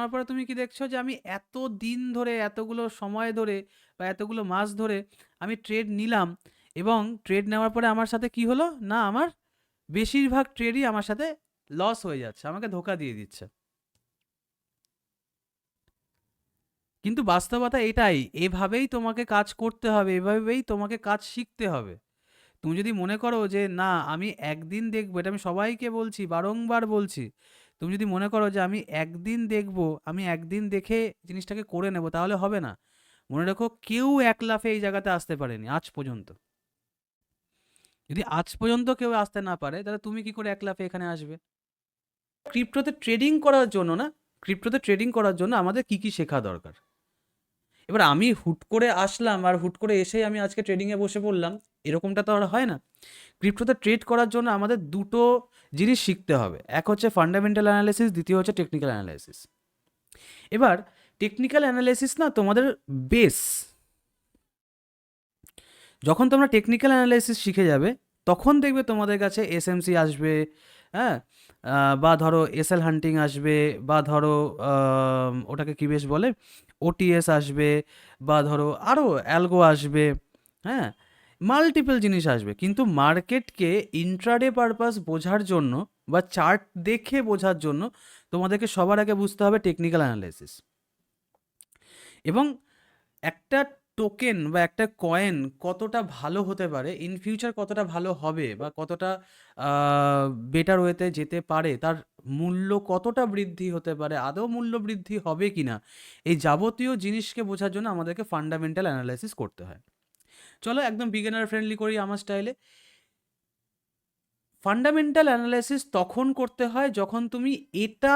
নেওয়ার পরে তুমি কি দেখছো যে আমি এত দিন ধরে, এতগুলো সময় ধরে বা এতগুলো মাস ধরে আমি ট্রেড নিলাম, এবং ট্রেড নেওয়ার পরে আমার সাথে কি হলো না, আমার বেশিরভাগ ট্রেডই আমার সাথে লস হয়ে যাচ্ছে, আমাকে ধোকা দিয়ে দিচ্ছে। কিন্তু বাস্তবতা এটাই, এভাবেই তোমাকে কাজ করতে হবে, এভাবেই তোমাকে কাজ শিখতে হবে। তুমি যদি মনে করো যে না আমি একদিন দেখবো, এটা আমি সবাইকে বলছি, বারংবার বলছি, তুমি যদি মনে করো যে আমি একদিন দেখবো, আমি একদিন দেখে জিনিসটাকে করে নেব, তাহলে হবে না। মনে রাখো, কেউ এক লাফে এই জায়গাতে আসতে পারেনি আজ পর্যন্ত। যদি আজ পর্যন্ত কেউ আসতে না পারে, তাহলে তুমি কি করে এক লাফে এখানে আসবে? ক্রিপ্টোতে ট্রেডিং করার জন্য না, ক্রিপ্টোতে ট্রেডিং করার জন্য আমাদের কি কি শেখা দরকার। এবার আমি হুট করে আসলাম আর হুট করে এসেই আমি আজকে ট্রেডিংয়ে বসে পড়লাম, এরকমটা তো আর হয় না। ক্রিপ্টোতে ট্রেড করার জন্য আমাদের দুটো জিনিস শিখতে হবে, এক হচ্ছে ফান্ডামেন্টাল অ্যানালাইসিস, দ্বিতীয় হচ্ছে টেকনিক্যাল অ্যানালাইসিস। এবার টেকনিক্যাল অ্যানালাইসিস না তোমাদের বেস। যখন তোমরা টেকনিক্যাল অ্যানালাইসিস শিখে যাবে, তখন দেখবে তোমাদের কাছে এসএমসি আসবে, হ্যাঁ, বা ধরো এসএল হান্টিং আসবে, বা ধরো ওটাকে কি বেশ বলে, ওটিএস আসবে, বা ধরো আরও অ্যালগো আসবে, হ্যাঁ, মাল্টিপল জিনিস আসবে। কিন্তু মার্কেটকে ইন্ট্রাডে পারপাস বোঝার জন্য বা চার্ট দেখে বোঝার জন্য তোমাদেরকে সবার আগে বুঝতে হবে টেকনিক্যাল অ্যানালাইসিস। এবং একটা টোকেন বা একটা কয়েন কতটা ভালো হতে পারে, ইন ফিউচার কতটা ভালো হবে, বা কতটা বেটার ওয়েতে যেতে পারে, তার মূল্য কতটা বৃদ্ধি হতে পারে, আদৌ মূল্য বৃদ্ধি হবে কি না, এই যাবতীয় জিনিসকে বোঝার জন্য আমাদেরকে ফান্ডামেন্টাল অ্যানালাইসিস করতে হয়। চলো একদম বিগিনার ফ্রেন্ডলি করি আমার স্টাইলে। ফান্ডামেন্টাল অ্যানালাইসিস তখন করতে হয় যখন তুমি এটা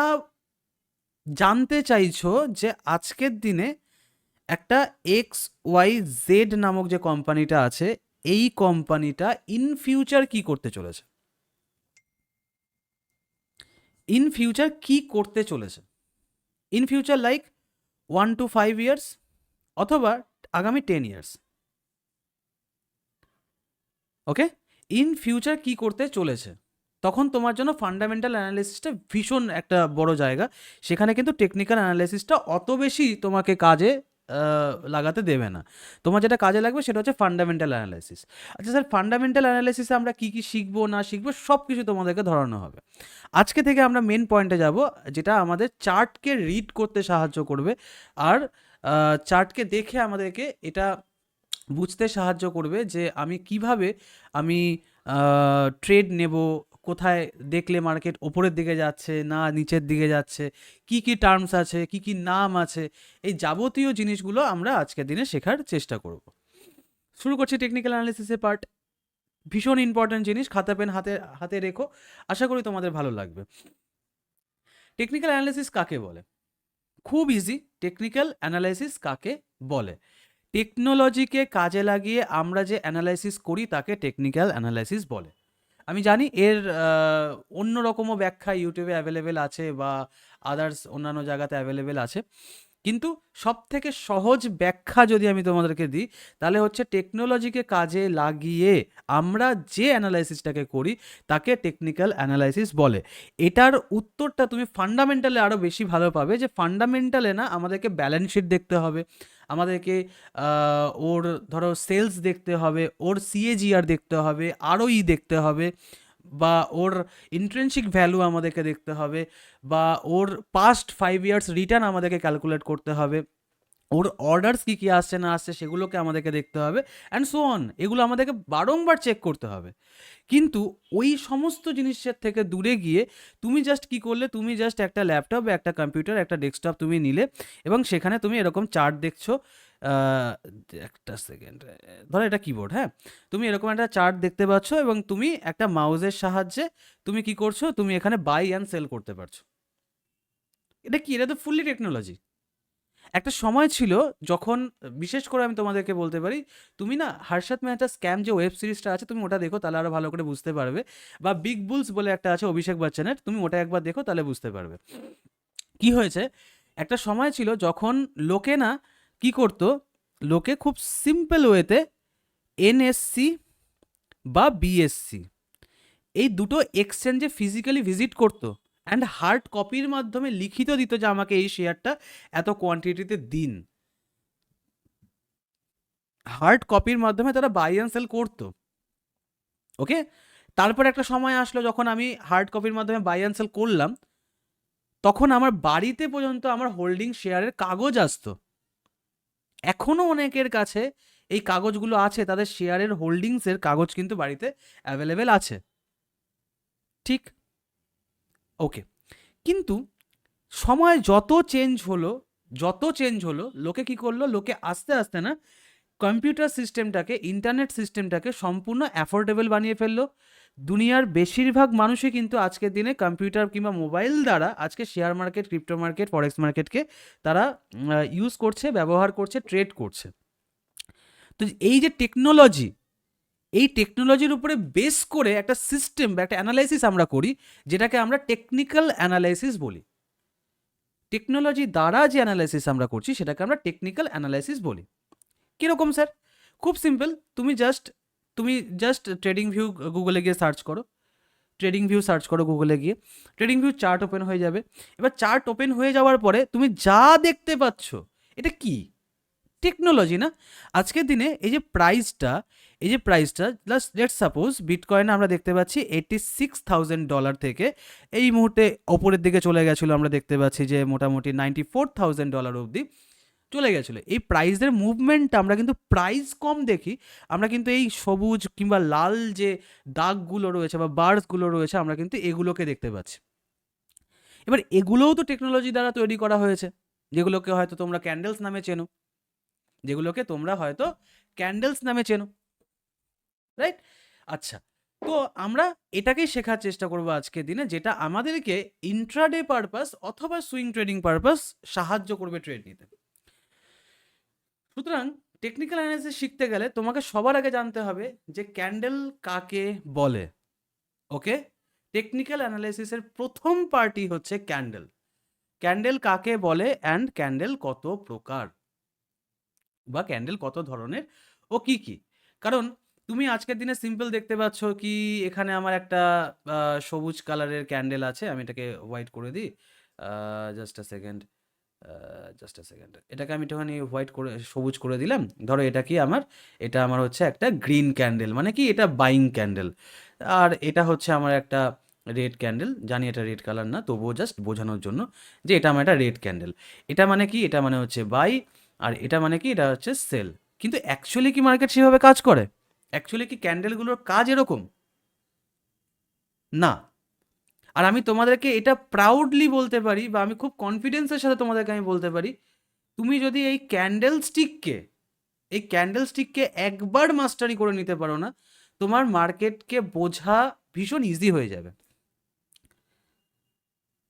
জানতে চাইছো যে আজকের দিনে একটা এক্স ওয়াই জেড নামক যে কোম্পানিটা আছে, এই কোম্পানিটা ইন ফিউচার কি করতে চলেছে, ইন ফিউচার কি করতে চলেছে, in future like 1 to 5 years, অথবা আগামী 10 years। ওকে, ইন ফিউচার কি করতে চলেছে, তখন তোমার জন্য ফান্ডামেন্টাল অ্যানালিসিসটা ভীষণ একটা বড় জায়গা। সেখানে কিন্তু টেকনিক্যাল অ্যানালিসিসটা অত বেশি তোমাকে কাজে লাগাতে দেবে না। তোমার যেটা কাজে লাগবে সেটা হচ্ছে ফান্ডামেন্টাল অ্যানালাইসিস। আচ্ছা স্যার, ফান্ডামেন্টাল অ্যানালাইসিসে আমরা কী কী শিখবো না শিখবো সব কিছু তোমাদেরকে ধরানো হবে। আজকে থেকে আমরা মেন পয়েন্টে যাব, যেটা আমাদের চার্টকে রিড করতে সাহায্য করবে, আর চার্টকে দেখে আমাদেরকে এটা বুঝতে সাহায্য করবে যে আমি কিভাবে আমি ট্রেড নেব, কোথায় দেখলে মার্কেট ওপরের দিকে যাচ্ছে না নিচের দিকে যাচ্ছে, কি কি টার্মস আছে, কি কি নাম আছে, এই যাবতীয় জিনিসগুলো আমরা আজকের দিনে শেখার চেষ্টা করব। শুরু করছি টেকনিক্যাল অ্যানালিসিসের পার্ট। ভীষণ ইম্পর্ট্যান্ট জিনিস, খাতা পেন হাতে হাতে রেখো, আশা করি তোমাদের ভালো লাগবে। টেকনিক্যাল অ্যানালিসিস কাকে বলে? খুব ইজি। টেকনিক্যাল অ্যানালাইসিস কাকে বলে? টেকনোলজিকে কাজে লাগিয়ে আমরা যে অ্যানালাইসিস করি তাকে টেকনিক্যাল অ্যানালাইসিস বলে। আমি জানি এর অন্য রকমও ব্যাখ্যা ইউটিউবে অ্যাভেলেবেল আছে, বা আদার্স অন্যান্য জায়গাতে অ্যাভেলেবেল আছে, কিন্তু সব থেকে সহজ ব্যাখ্যা যদি আমি তোমাদেরকে দিই, তাহলে হচ্ছে টেকনোলজিকে কাজে লাগিয়ে আমরা যে অ্যানালাইসিসটাকে করি তাকে টেকনিক্যাল অ্যানালাইসিস বলে। এটার উত্তরটা তুমি ফান্ডামেন্টালে আরও বেশি ভালো পাবে, যে ফান্ডামেন্টালে না আমাদেরকে ব্যালেন্স শিট দেখতে হবে, আমাদেরকে ওর ধরো সেলস দেখতে হবে, ওর সিএজিআর দেখতে হবে, আরওই দেখতে হবে, বা ওর ইন্ট্রিনসিক ভ্যালু আমাদেরকে দেখতে হবে, বা ওর পাস্ট 5 years রিটার্ন আমাদেরকে ক্যালকুলেট করতে হবে, ওর অর্ডারস কী কী আসছে না আসছে সেগুলোকে আমাদেরকে দেখতে হবে, অ্যান্ড সো অন। এগুলো আমাদেরকে বারংবার চেক করতে হবে। কিন্তু ওই সমস্ত জিনিসের থেকে দূরে গিয়ে তুমি জাস্ট কী করলে, তুমি জাস্ট একটা ল্যাপটপ বা একটা কম্পিউটার, একটা ডেস্কটপ তুমি নিলে, এবং সেখানে তুমি এরকম চার্ট দেখছো, একটা সেকেন্ড, ধরো এটা কিবোর্ড, হ্যাঁ, তুমি এরকম একটা চার্ট দেখতে পাচ্ছ, এবং তুমি একটা মাউসের সাহায্যে তুমি কি করছো, তুমি এখানে বাই অ্যান্ড সেল করতে পারছো। এটা কি? এটা তো ফুললি টেকনোলজি। একটা সময় ছিল যখন, বিশেষ করে আমি তোমাদেরকে বলতে পারি, তুমি না হর্ষদ মেহতা স্ক্যাম যে ওয়েব সিরিজটা আছে তুমি ওটা দেখো, তাহলে আরও ভালো করে বুঝতে পারবে। বা বিগ বুলস বলে একটা আছে অভিষেক বচ্চনের, তুমি ওটা একবার দেখো তাহলে বুঝতে পারবে। কি হয়েছে, একটা সময় ছিল যখন লোকে না কি করতো, লোকে খুব সিম্পল ওয়েতে এনএসসি বা বিএসসি এই দুটো এক্সচেঞ্জে ফিজিক্যালি ভিজিট করতো, অ্যান্ড হার্ড কপির মাধ্যমে লিখিত দিত যে আমাকে এই শেয়ারটা এত কোয়ান্টিটিতে দিন। হার্ড কপির মাধ্যমে তারা বাই অ্যান্ড সেল করতো। ওকে, তারপর একটা সময় আসলো যখন আমি হার্ড কপির মাধ্যমে বাই অ্যান্ড সেল করলাম, তখন আমার বাড়িতে পর্যন্ত আমার হোল্ডিং শেয়ারের কাগজ আসতো। এখনো অনেকের কাছে এই কাগজগুলো আছে, তাদের শেয়ারের হোল্ডিংসের কাগজ কিন্তু বাড়িতে অ্যাভেলেবেল আছে। ঠিক, ওকে। কিন্তু সময় যত চেঞ্জ হলো লোকে কি করলো, লোকে আস্তে আস্তে না কম্পিউটার সিস্টেমটাকে, ইন্টারনেট সিস্টেমটাকে সম্পূর্ণ অ্যাফোর্ডেবল বানিয়ে ফেললো। দুনিয়ার বেশিরভাগ মানুষই কিন্তু আজকের দিনে কম্পিউটার কিংবা মোবাইল দ্বারা আজকে শেয়ার মার্কেট, ক্রিপ্টো মার্কেট, ফরেক্স মার্কেটকে তারা ইউজ করছে, ব্যবহার করছে, ট্রেড করছে। তো এই যে টেকনোলজি, এই টেকনোলজির উপরে বেস করে একটা সিস্টেম বা একটা অ্যানালাইসিস আমরা করি, যেটাকে আমরা টেকনিক্যাল অ্যানালাইসিস বলি। টেকনোলজি দ্বারা যে অ্যানালাইসিস আমরা করছি সেটাকে আমরা টেকনিক্যাল অ্যানালাইসিস বলি। কীরকম স্যার? খুব সিম্পল, তুমি জাস্ট ট্রেডিং ভিউ গুগলে গিয়ে সার্চ করো, গুগলে গিয়ে ট্রেডিং ভিউ চার্ট ওপেন হয়ে যাবে। এবার চার্ট ওপেন হয়ে যাওয়ার পরে তুমি যা দেখতে পাচ্ছ, এটা কি? টেকনোলজি না? আজকের দিনে এই যে প্রাইসটা লেটস সাপোজ বিটকয়েনে আমরা দেখতে পাচ্ছি $86,000 থেকে এই মুহূর্তে ওপরের দিকে চলে গেছিলো। আমরা দেখতে পাচ্ছি যে মোটামুটি $94,000 অবধি চলে গেছিলো। এই প্রাইসের মুভমেন্টটা আমরা কিন্তু প্রাইস কম দেখি, আমরা কিন্তু এই সবুজ কিংবা লাল যে দাগগুলো রয়েছে বা বার্সগুলো রয়েছে, আমরা কিন্তু এগুলোকে দেখতে পাচ্ছি। এবার এগুলোও তো টেকনোলজি দ্বারা তৈরি করা হয়েছে, যেগুলোকে হয়তো তোমরা ক্যান্ডেলস নামে চেনো, রাইট? আচ্ছা, তো আমরা এটাকেই শেখার চেষ্টা করবো আজকের দিনে, যেটা আমাদেরকে ইন্ট্রাডে পারপাস অথবা সুইং ট্রেডিং পারপাস সাহায্য করবে ট্রেড নিতে। সুতরাং টেকনিক্যাল অ্যানালাইসিস শিখতে গেলে তোমাকে সবার আগে জানতে হবে যে ক্যান্ডেল কাকে বলে। ওকে, টেকনিক্যাল অ্যানালাইসিসের প্রথম পার্টি হচ্ছে ক্যান্ডেল। ক্যান্ডেল কাকে বলে অ্যান্ড ক্যান্ডেল কত প্রকার বা ক্যান্ডেল কত ধরনের ও কি কি। কারণ তুমি আজকের দিনে সিম্পল দেখতে পাচ্ছ কি, এখানে আমার একটা সবুজ কালারের ক্যান্ডেল আছে, আমি এটাকে হোয়াইট করে দিই, জাস্ট আ সেকেন্ড, এটাকে আমি একটুখানি সবুজ করে দিলাম। ধরো এটা আমার হচ্ছে একটা গ্রিন ক্যান্ডেল, মানে কি এটা বাইং ক্যান্ডেল। আর এটা হচ্ছে আমার একটা রেড ক্যান্ডেল, জানি এটা রেড কালার না, তবুও জাস্ট বোঝানোর জন্য যে এটা আমার একটা রেড ক্যান্ডেল। এটা মানে কি, এটা মানে হচ্ছে বাই, আর এটা মানে কি, এটা হচ্ছে সেল। কিন্তু অ্যাকচুয়ালি কি মার্কেট সেভাবে কাজ করে? অ্যাকচুয়ালি কি ক্যান্ডেলগুলোর কাজ এরকম? না। আর আমি তোমাদেরকে এটা প্রাউডলি বলতে পারি, বা আমি খুব কনফিডেন্সের সাথে তোমাদেরকে আমি বলতে পারি, তুমি যদি এই ক্যান্ডেল স্টিককে একবার মাস্টারি করে নিতে পারো না, তোমার মার্কেটকে বোঝা ভীষণ ইজি হয়ে যাবে।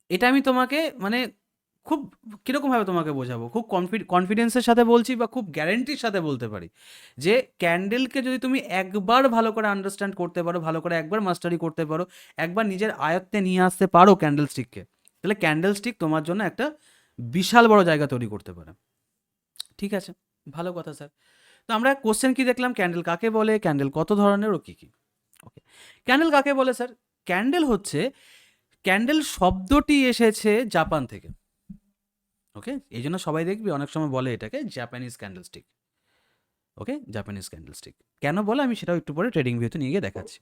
এটা আমি তোমাকে মানে খুব কীরকমভাবে তোমাকে বোঝাবো, খুব কনফিডেন্সের সাথে বলছি বা খুব গ্যারেন্টির সাথে বলতে পারি যে ক্যান্ডেলকে যদি তুমি একবার ভালো করে আন্ডারস্ট্যান্ড করতে পারো, ভালো করে একবার মাস্টারি করতে পারো, একবার নিজের আয়ত্তে নিয়ে আসতে পারো ক্যান্ডেল স্টিককে, তাহলে ক্যান্ডেল স্টিক তোমার জন্য একটা বিশাল বড় জায়গা তৈরি করতে পারে। ঠিক আছে, ভালো কথা স্যার। তো আমরা কোশ্চেন কি দেখলাম, ক্যান্ডেল কাকে বলে, ক্যান্ডেল কত ধরনের ও কী কী। ওকে, ক্যান্ডেল কাকে বলে স্যার? ক্যান্ডেল শব্দটি এসেছে জাপান থেকে। ওকে, এই জন্য সবাই দেখবি অনেক সময় বলে এটাকে জাপানিজ ক্যান্ডেলস্টিক। ওকে, জাপানিজ ক্যান্ডেলস্টিক কেন বলে আমি সেটাও একটু পরে ট্রেডিং ভিউতে নিয়ে গিয়ে দেখাচ্ছি।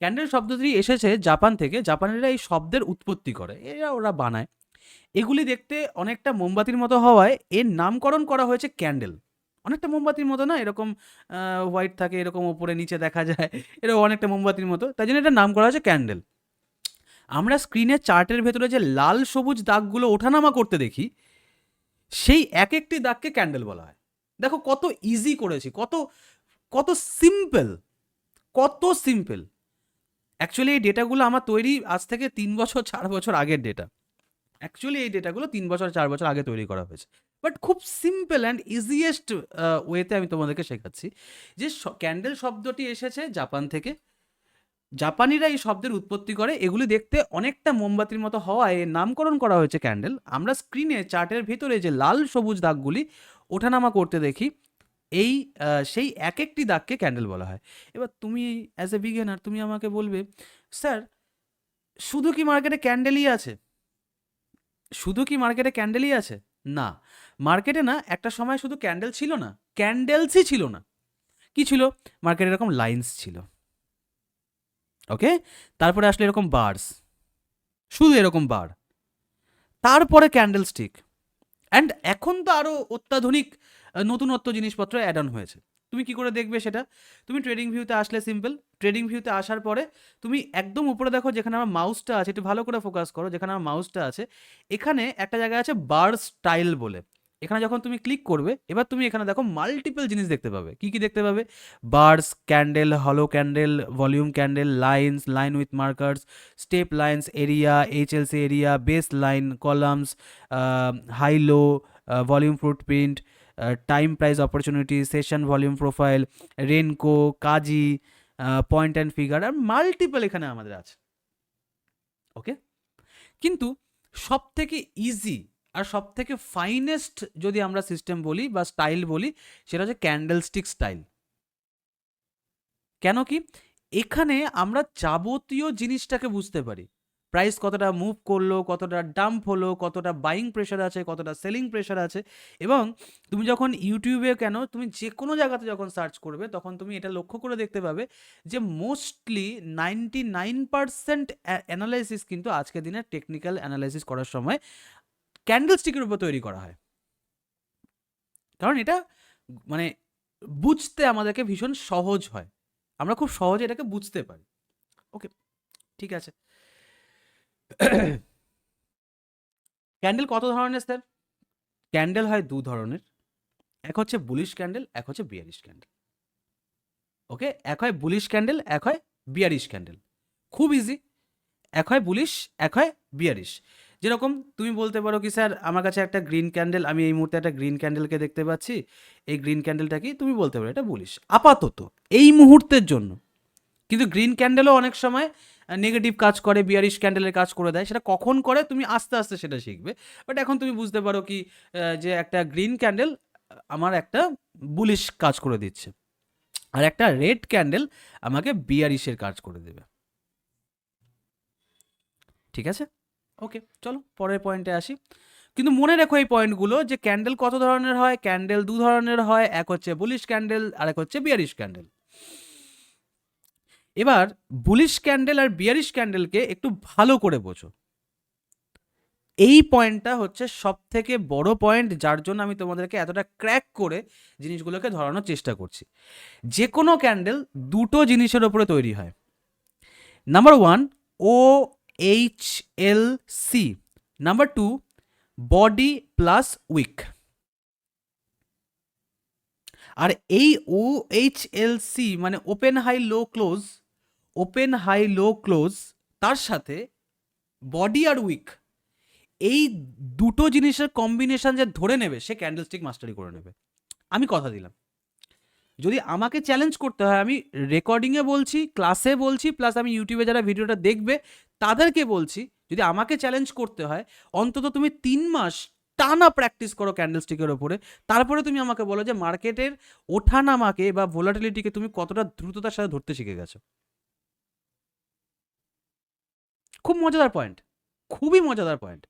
ক্যান্ডেল শব্দটি এসেছে জাপান থেকে, জাপানিরা এই শব্দের উৎপত্তি করে, ওরা বানায়। এগুলি দেখতে অনেকটা মোমবাতির মতো হওয়ায় এর নামকরণ করা হয়েছে ক্যান্ডেল। অনেকটা মোমবাতির মতো না, এরকম হোয়াইট থাকে, এরকম ওপরে নিচে দেখা যায়, এরকম অনেকটা মোমবাতির মতো, তাই জন্য এটার নাম করা হয়েছে ক্যান্ডেল। আমরা স্ক্রিনের চার্টের ভেতরে যে লাল সবুজ দাগগুলো ওঠানামা করতে দেখি, সেই এক একটি দাগকে ক্যান্ডেল বলা হয়। দেখো কত ইজি করেছি, কত কত সিম্পল, অ্যাকচুয়ালি এই ডেটাগুলো আমার তৈরি আজ থেকে 3-4 বছর আগের ডেটা। অ্যাকচুয়ালি এই ডেটাগুলো 3-4 বছর আগে তৈরি করা হয়েছে, বাট খুব সিম্পল অ্যান্ড ইজিয়েস্ট ওয়েতে আমি তোমাদেরকে শেখাচ্ছি যে ক্যান্ডেল শব্দটি এসেছে জাপান থেকে। জাপানিরা এই শব্দের উৎপত্তি করে, এগুলি দেখতে অনেকটা মোমবাতির মতো হওয়ায় এর নামকরণ করা হয়েছে ক্যান্ডেল। আমরা স্ক্রিনে চার্টের ভিতরে যে লাল সবুজ দাগগুলি ওঠানামা করতে দেখি, সেই এক একটি দাগকে ক্যান্ডেল বলা হয়। এবার তুমি অ্যাজ এ বিগিনার তুমি আমাকে বলবে, স্যার শুধু কি মার্কেটে ক্যান্ডেলই আছে? শুধু কি মার্কেটে ক্যান্ডেলই আছে? না, মার্কেটে না একটা সময় শুধু ক্যান্ডেল ছিল না, ক্যান্ডেলসই ছিল না। কি ছিল? মার্কেটে এরকম লাইন্স ছিল, ওকে? তারপরে আসলে এরকম বার্স, শুধু এরকম বার, তারপরে ক্যান্ডেল স্টিক। অ্যান্ড এখন তো আরও অত্যাধুনিক নতুনত্ব জিনিসপত্র অ্যাড অন হয়েছে। তুমি কি করে দেখবে সেটা? তুমি ট্রেডিং ভিউতে আসলে সিম্পল, ট্রেডিং ভিউতে আসার পরে তুমি একদম উপরে দেখো যেখানে আমার মাউসটা আছে, একটু ভালো করে ফোকাস করো, যেখানে আমার মাউসটা আছে এখানে একটা জায়গা আছে বার স্টাইল বলে। এখানে যখন তুমি ক্লিক করবে এবার তুমি এখানে দেখো মাল্টিপল জিনিস দেখতে পাবে। কি কি দেখতে পাবে? Bars, candle, hollow candle, volume candle, lines, line with markers, step lines, area, HLC area, baseline, columns, high low, volume footprint, time price opportunity, session volume profile, Renko, Kagi, point and figure, আর multiple এখানে আমাদের আছে, ওকে? কিন্তু সব থেকে easy আর সব থেকে finest যদি আমরা সিস্টেম বলি বা স্টাইল বলি, সেটা হচ্ছে ক্যান্ডেল স্টিক স্টাইল। কেন কি? এখানে আমরা যাবতীয় জিনিসটাকে বুঝতে পারি। প্রাইস কতটা মুভ করলো, কতটা ডাম্প হলো, কতটা বাইং প্রেশার আছে, কতটা সেলিং প্রেশার আছে। এবং তুমি যখন ইউটিউবে কেন তুমি যে কোনো জায়গাতে যখন সার্চ করবে তখন তুমি এটা লক্ষ্য করে দেখতে পাবে যে মোস্টলি 99% অ্যানালাইসিস কিন্তু আজকের দিনে টেকনিক্যাল অ্যানালাইসিস করার সময় ক্যান্ডেল স্টিকের উপর তৈরি করা হয়। কারণ এটা মানে বুঝতে আমাদেরকে ভীষণ সহজ হয়, আমরা খুব সহজে এটাকে বুঝতে পারি, ওকে? ঠিক আছে। ক্যান্ডেল কত ধরনের স্যার? ক্যান্ডেল হয় দু ধরনের, এক হচ্ছে বুলিশ ক্যান্ডেল, এক হচ্ছে বিয়ারিশ ক্যান্ডেল, ওকে? এক হয় বুলিশ ক্যান্ডেল, এক হয় বিয়ারিশ ক্যান্ডেল। খুব ইজি, এক হয় বুলিশ, এক হয় বিয়ারিশ। যেরকম তুমি বলতে পারো কি স্যার আমার কাছে একটা গ্রিন ক্যান্ডেল, আমি এই মুহূর্তে একটা গ্রিন ক্যান্ডেলকে দেখতে পাচ্ছি, এই গ্রিন ক্যান্ডেলটা কি? তুমি বলতে পারো এটা বুলিশ আপাতত এই মুহূর্তের জন্য। কিন্তু গ্রিন ক্যান্ডেলও অনেক সময় নেগেটিভ কাজ করে, বিয়ারিশ ক্যান্ডেলের কাজ করে দেয়। সেটা কখন করে তুমি আস্তে আস্তে সেটা শিখবে। বাট এখন তুমি বুঝতে পারো কি যে একটা গ্রিন ক্যান্ডেল আমার একটা বুলিশ কাজ করে দিচ্ছে, আর একটা রেড ক্যান্ডেল আমাকে বিয়ারিশের কাজ করে দেবে। ঠিক আছে, ওকে? চলো পরের পয়েন্টে আসি। কিন্তু মনে রেখো এই পয়েন্টগুলো, যে ক্যান্ডেল কত ধরনের হয়? ক্যান্ডেল দু ধরনের হয়, এক হচ্ছে বুলিশ ক্যান্ডেল আর এক হচ্ছে বিয়ারিশ ক্যান্ডেল। এবার বুলিশ ক্যান্ডেল আর বিয়ারিশ ক্যান্ডেলকে একটু ভালো করে বোঝো। এই পয়েন্টটা হচ্ছে সব থেকে বড় পয়েন্ট, যার জন্য আমি তোমাদেরকে এতটা ক্র্যাক করে জিনিসগুলোকে ধরানোর চেষ্টা করছি। যে কোনো ক্যান্ডেল দুটো জিনিসের ওপরে তৈরি হয়। Number one, OHLC। Number two, body plus wick. আর এই OHLC মানে open high low close, open high low close, তার সাথে বডি আর উইক, এই দুটো জিনিসের কম্বিনেশন যে ধরে নেবে সে ক্যান্ডেলস্টিক মাস্টারি করে নেবে। আমি কথা দিলাম। যদি আমাকে চ্যালেঞ্জ করতে হয়, আমি রেকর্ডিংয়ে বলছি, ক্লাসে বলছি, প্লাস আমি ইউটিউবে যারা ভিডিওটা দেখবে তাদেরকে বলছি, যদি আমাকে চ্যালেঞ্জ করতে হয় অন্তত তুমি 3 মাস টানা প্র্যাকটিস করো ক্যান্ডেলস্টিকের ওপরে, তারপরে তুমি আমাকে বলো যে মার্কেটের ওঠানামাকে বা ভোলাটিলিটিকে তুমি কতটা দ্রুততার সাথে ধরতে শিখে গেছো। খুব মজাদার পয়েন্ট, খুবই মজাদার পয়েন্ট,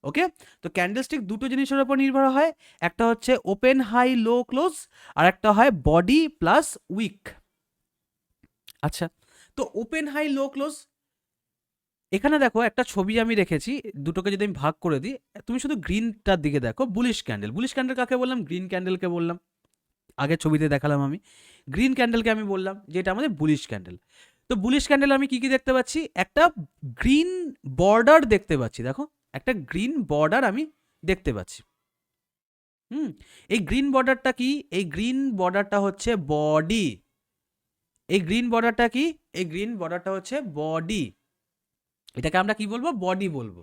ওকে? তো ক্যান্ডেলস্টিক দুটো জিনিসের উপর নির্ভর হয়, একটা হচ্ছে ওপেন হাই লো ক্লোজ, আর একটা হয় বডি প্লাস উইক। আচ্ছা, তো ওপেন হাই লো ক্লোজ, এখানে দেখো একটা ছবি আমি রেখেছি, দুটোকে যদি আমি ভাগ করে দিই, তুমি শুধু গ্রিনটার দিকে দেখো। বুলিশ ক্যান্ডেল, বুলিশ ক্যান্ডেল কাকে বললাম? গ্রিন ক্যান্ডেলকে বললাম, আগে ছবিতে দেখালাম আমি। গ্রিন ক্যান্ডেলকে আমি বললাম যে এটা আমাদের বুলিশ ক্যান্ডেল। তো বুলিশ ক্যান্ডেল আমি কি কি দেখতে পাচ্ছি? একটা গ্রিন বর্ডার দেখতে পাচ্ছি, দেখো একটা গ্রিন বর্ডার আমি দেখতে পাচ্ছি। এই গ্রিন বর্ডারটা কি? এই গ্রিন বর্ডারটা হচ্ছে বডি। এই গ্রিন বর্ডারটা কি? এই গ্রিন বর্ডারটা হচ্ছে বডি। এটাকে আমরা কি বলবো? বডি বলবো।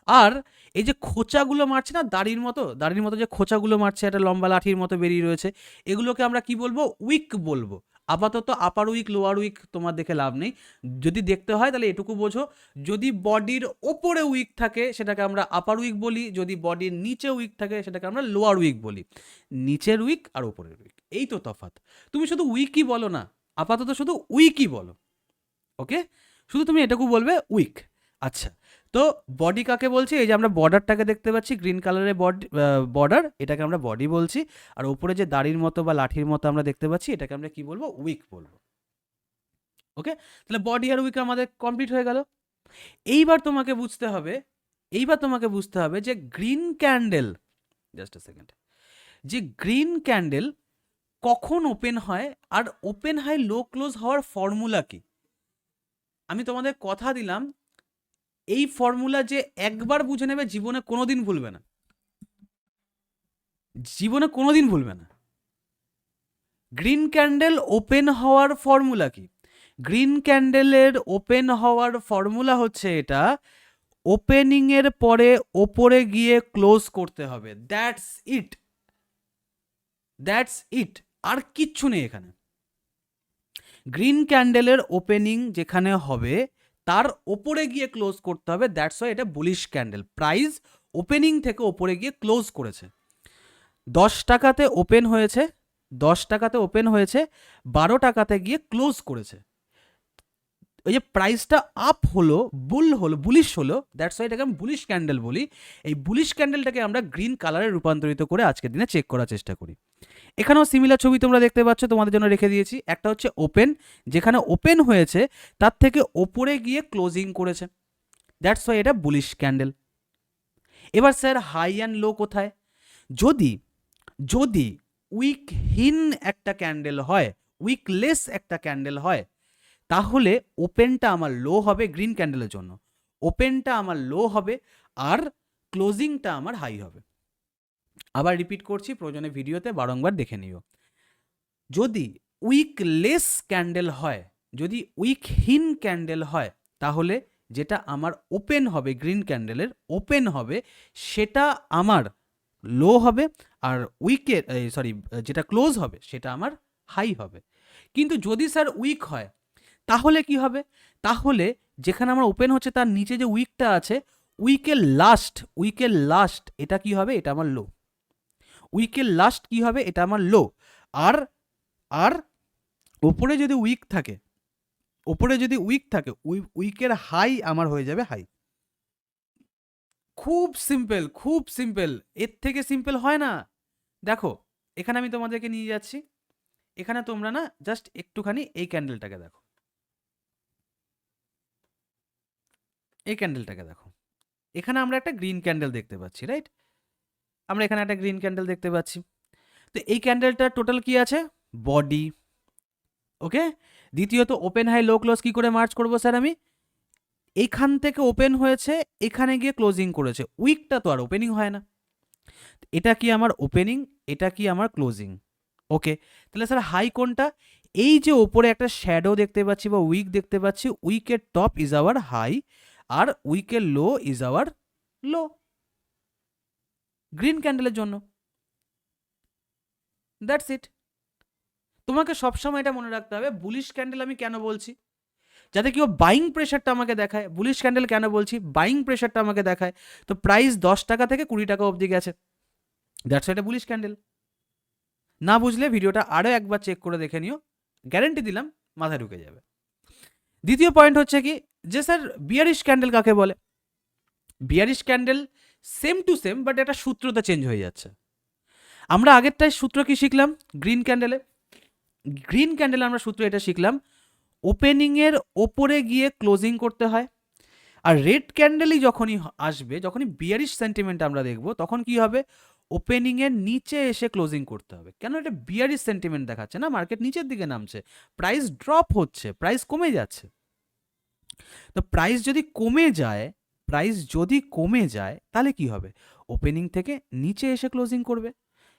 আর এই যে খোঁচাগুলো মারছে না, দাড়ির মতো, দাড়ির মতো যে খোঁচাগুলো মারছে, একটা লম্বা লাঠির মতো বেরিয়ে রয়েছে, এগুলোকে আমরা কি বলবো? উইক বলবো। আপাতত আপার উইক লোয়ার উইক তোমার দেখে লাভ নেই, যদি দেখতে হয় তাহলে এটুকু বোঝো, যদি বডির ওপরে উইক থাকে সেটাকে আমরা আপার উইক বলি, যদি বডির নিচে উইক থাকে সেটাকে আমরা লোয়ার উইক বলি। নিচের উইক আর ওপরের উইক, এই তো তফাৎ। তুমি শুধু উইকই বলো না, আপাতত শুধু উইকই বলো, ওকে? শুধু তুমি এটুকু বলবে উইক। আচ্ছা, তো বডি কাকে বলছি? এই যে আমরা বর্ডারটাকে দেখতে পাচ্ছি, গ্রিন কালারের বর্ডার, এটাকে আমরা বডি বলছি। আর উপরে যে দাড়ির মতো বা লাঠির মতো আমরা দেখতে পাচ্ছি, এটাকে আমরা কি বলবো? উইক বলবো। ওকে, তাহলে বডি আর উইক আমাদের কমপ্লিট হয়ে গেল। এইবার তোমাকে বুঝতে হবে, যে গ্রিন ক্যান্ডেল, জাস্ট আ সেকেন্ড, যে গ্রিন ক্যান্ডেল কখন ওপেন হয় আর ওপেন হাই লো ক্লোজ হওয়ার ফর্মুলা কি। আমি তোমাদের কথা দিলাম, এই ফর্মুলা যে একবার বুঝে নেবে জীবনে কোনোদিন ভুলবে না, জীবনে কোনোদিন ভুলবে না। গ্রিন ক্যান্ডেল ওপেন হওয়ার ফর্মুলা কি? গ্রিন ক্যান্ডেলের ওপেন হওয়ার ফর্মুলা হচ্ছে এটা, ওপেনিং এর পরে ওপরে গিয়ে ক্লোজ করতে হবে। দ্যাটস ইট, দ্যাটস ইট, আর কিচ্ছু নেই এখানে। গ্রিন ক্যান্ডেলের ওপেনিং যেখানে হবে তার ওপরে গিয়ে ক্লোজ করতে হবে, দ্যাটস ওয়াই এটা বুলিশ ক্যান্ডেল। প্রাইস ওপেনিং থেকে ওপরে গিয়ে ক্লোজ করেছে, 10 টাকাতে ওপেন হয়েছে, 10 টাকাতে ওপেন হয়েছে, 12 টাকাতে গিয়ে ক্লোজ করেছে। ওই যে প্রাইসটা আপ হলো, বুলিশ হলো, দ্যাটস ওয়াই এটাকে আমি বুলিশ ক্যান্ডেল বলি। এই বুলিশ ক্যান্ডেলটাকে আমরা গ্রিন কালারে রূপান্তরিত করে আজকের দিনে চেক করার চেষ্টা করি। এখানেও সিমিলার ছবি তোমরা দেখতে পাচ্ছ, তোমাদের জন্য রেখে দিয়েছি। একটা হচ্ছে ওপেন, যেখানে ওপেন হয়েছে তার থেকে ওপরে গিয়ে ক্লোজিং করেছে, দ্যাটস ওয়াই এটা বুলিশ ক্যান্ডেল। এবার স্যার হাই অ্যান্ড লো কোথায়? যদি যদি উইকহীন একটা ক্যান্ডেল হয়, উইকলেস একটা ক্যান্ডেল হয়, তাহলে ওপেনটা আমার লো হবে গ্রিন ক্যান্ডেলের জন্য, ওপেনটা আমার লো হবে আর ক্লোজিংটা আমার হাই হবে। আবার রিপিট করছি, প্রয়োজনে ভিডিওতে বারংবার দেখে নিও। যদি উইকলেস ক্যান্ডেল হয়, যদি উইকহীন ক্যান্ডেল হয়, তাহলে যেটা আমার ওপেন হবে, গ্রিন ক্যান্ডেলের ওপেন হবে, সেটা আমার লো হবে, আর যেটা ক্লোজ হবে সেটা আমার হাই হবে। কিন্তু যদি স্যার উইক হয়, তাহলে কি হবে? তাহলে যেখানে আমার ওপেন হচ্ছে তার নিচে যে উইকটা আছে, উইকের লাস্ট এটা কি হবে? এটা আমার লো। উইকের লাস্ট কি হবে? এটা আমার লো। আর আর ওপরে যদি উইক থাকে, উইকের হাই আমার হয়ে যাবে হাই। খুব সিম্পল, খুব সিম্পল, এর থেকে সিম্পল হয় না। দেখো, এখানে আমি তোমাদেরকে নিয়ে যাচ্ছি, এখানে তোমরা না জাস্ট একটুখানি এই ক্যান্ডেলটাকে দেখো, এই ক্যান্ডেলটাকে দেখো। এখানে আমরা একটা গ্রিন ক্যান্ডেল দেখতে পাচ্ছি, রাইট? আমরা এখানে একটা গ্রিন ক্যান্ডেল দেখতে পাচ্ছি। তো এই ক্যান্ডেলটার টোটাল কি আছে? বডি। ওকে, দ্বিতীয়ত ওপেন হাই লো ক্লোজ কি করে মার্চ করবো স্যার আমি? এখান থেকে ওপেন হয়েছে, এখানে গিয়ে ক্লোজিং করেছে, উইকটা তো আর ওপেনিং হয় না। এটা কি আমার ওপেনিং, এটা কি আমার ক্লোজিং। ওকে, তাহলে স্যার হাই কোনটা? এই যে ওপরে একটা শ্যাডো দেখতে পাচ্ছি বা উইক দেখতে পাচ্ছি, উইকের টপ ইজ আওয়ার হাই আর উইকের low is our low, green ক্যান্ডেলের জন্য। That's it. তোমাকে সবসময় এটা মনে রাখতে হবে, বুলিশ ক্যান্ডেল আমি কেন বলছি? যাতে কেউ বাইং প্রেশারটা আমাকে দেখায়। বুলিশ ক্যান্ডেল কেন বলছি? বাইং প্রেশারটা আমাকে দেখায়। তো প্রাইস 10 টাকা থেকে 20 টাকা অবধি গেছে, দ্যাটস এটা বুলিশ ক্যান্ডেল। না বুঝলে ভিডিওটা আরও একবার চেক করে দেখে নিও, গ্যারেন্টি দিলাম মাথায় ঢুকে যাবে। দ্বিতীয় পয়েন্ট হচ্ছে কি, যে স্যার বিয়ারিশ ক্যান্ডেল কাকে বলে? Bearish candle same to same, but একটা সূত্রটা চেঞ্জ হয়ে যাচ্ছে। আমরা আগেরটায় সূত্র কি শিখলাম? গ্রিন ক্যান্ডেলে আমরা সূত্র এটা শিখলাম, ওপেনিংয়ের ওপরে গিয়ে ক্লোজিং করতে হয়। আর রেড ক্যান্ডেলই যখনই আসবে, যখনই বিয়ারিশ সেন্টিমেন্ট আমরা দেখব, তখন কি হবে? ওপেনিংয়ের নিচে এসে ক্লোজিং করতে হবে। কেন? এটা বিয়ারিশ সেন্টিমেন্ট দেখাচ্ছে না, মার্কেট নিচের দিকে নামছে, প্রাইস ড্রপ হচ্ছে, প্রাইস কমে যাচ্ছে। তো প্রাইস যদি কমে যায় তাহলে কি হবে? ওপেনিং থেকে নিচে এসে ক্লোজিং করবে।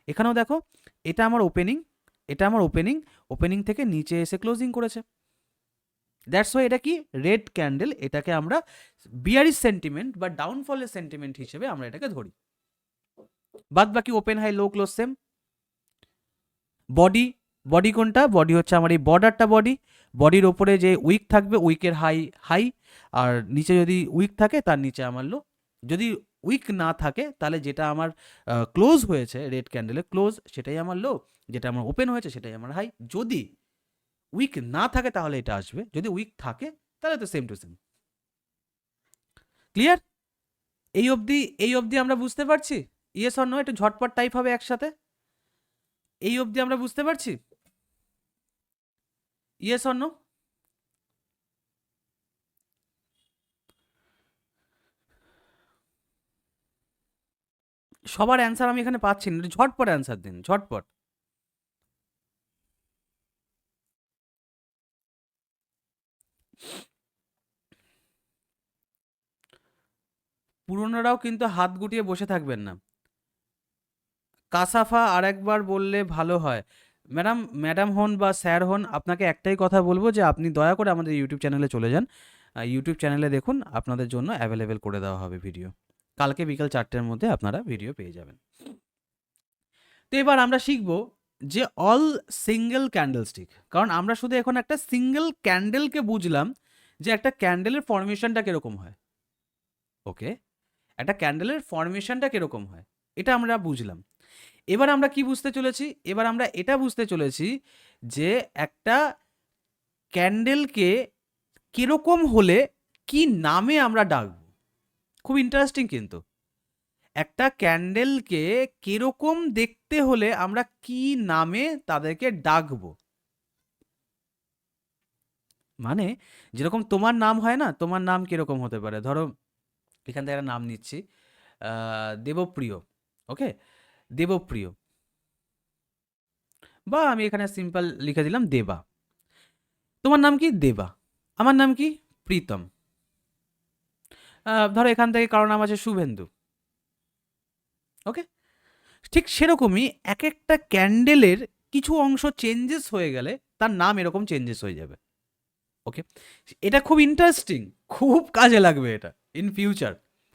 এখানেও দেখো, এটা আমার ওপেনিং থেকে নিচে এসে ক্লোজিং করেছে। দ্যাটস ওয়াই এটা কি? Red candle. এটাকে আমরা বিয়ারিশ সেন্টিমেন্ট বা ডাউনফলের সেন্টিমেন্ট হিসেবে আমরা এটাকে ধরি। বাদ বাকি open high low close same. Body কোনটা? বডি হচ্ছে আমার এই বর্ডারটা বডি। বডির ওপরে যে উইক থাকবে, উইকের হাই, আর নিচে যদি উইক থাকে তার নিচে আমার লো। যদি উইক না থাকে তাহলে যেটা আমার ক্লোজ হয়েছে রেড ক্যান্ডেলে ক্লোজ, সেটাই আমার লো, যেটা আমার ওপেন হয়েছে সেটাই আমার হাই। যদি উইক না থাকে তাহলে এটা আসবে, যদি উইক থাকে তাহলে তো সেম টু সেম। ক্লিয়ার? এই অবধি আমরা বুঝতে পারছি? Yes or no? একটু ঝটপট টাইপ হবে একসাথে। এই অবধি আমরা বুঝতে পারছি? Yes or no? সবার অ্যান্সার আমি এখানে পাচ্ছি না, একটু ঝটপট অ্যান্সার দিন, ঝটপট। পুরনোরাও কিন্তু হাত গুটিয়ে বসে থাকবেন না। কাসাফা আরেকবার বললে ভালো হয়। ম্যাডাম, ম্যাডাম হন বা স্যার হন, আপনাকে একটাই কথা বলবো যে আপনি দয়া করে আমাদের ইউটিউব চ্যানেলে চলে যান। ইউটিউব চ্যানেলে দেখুন, আপনাদের জন্য অ্যাভেলেবেল করে দেওয়া হবে ভিডিও। কালকে বিকাল 4টের মধ্যে আপনারা ভিডিও পেয়ে যাবেন। তো এবার আমরা শিখব যে অল সিঙ্গেল ক্যান্ডেলস্টিক, কারণ আমরা শুধু এখন একটা সিঙ্গেল ক্যান্ডেলকে বুঝলাম যে একটা ক্যান্ডেলের ফরমেশনটা কিরকম হয়। ওকে, একটা ক্যান্ডেলের ফরমেশনটা কিরকম হয় এটা আমরা বুঝলাম। এবার আমরা কি বুঝতে চলেছি? এবার আমরা এটা বুঝতে চলেছি যে একটা ক্যান্ডেলকে কিরকম হলে কি নামে আমরা ডাকবো। খুব ইন্টারেস্টিং কিন্তু। একটা ক্যান্ডেলকে কিরকম দেখতে হলে আমরা কি নামে তাদেরকে ডাকবো। মানে যেরকম তোমার নাম হয় না, তোমার নাম কিরকম হতে পারে, ধরো এখান থেকে একটা নাম নিচ্ছি, দেবপ্রিয়। ওকে, দেবপ্রিয়, বা আমি এখানে সিম্পল লিখে দিলাম দেবা। তোমার নাম কি? দেবা। আমার নাম কি? প্রীতম। ধরো এখান থেকে কারো নাম আছে শুভেন্দু। ওকে, ঠিক সেরকমই এক একটা ক্যান্ডেলের কিছু অংশ চেঞ্জেস হয়ে গেলে তার নাম এরকম চেঞ্জেস হয়ে যাবে। ওকে, এটা খুব ইন্টারেস্টিং, খুব কাজে লাগবে এটা ইন ফিউচার,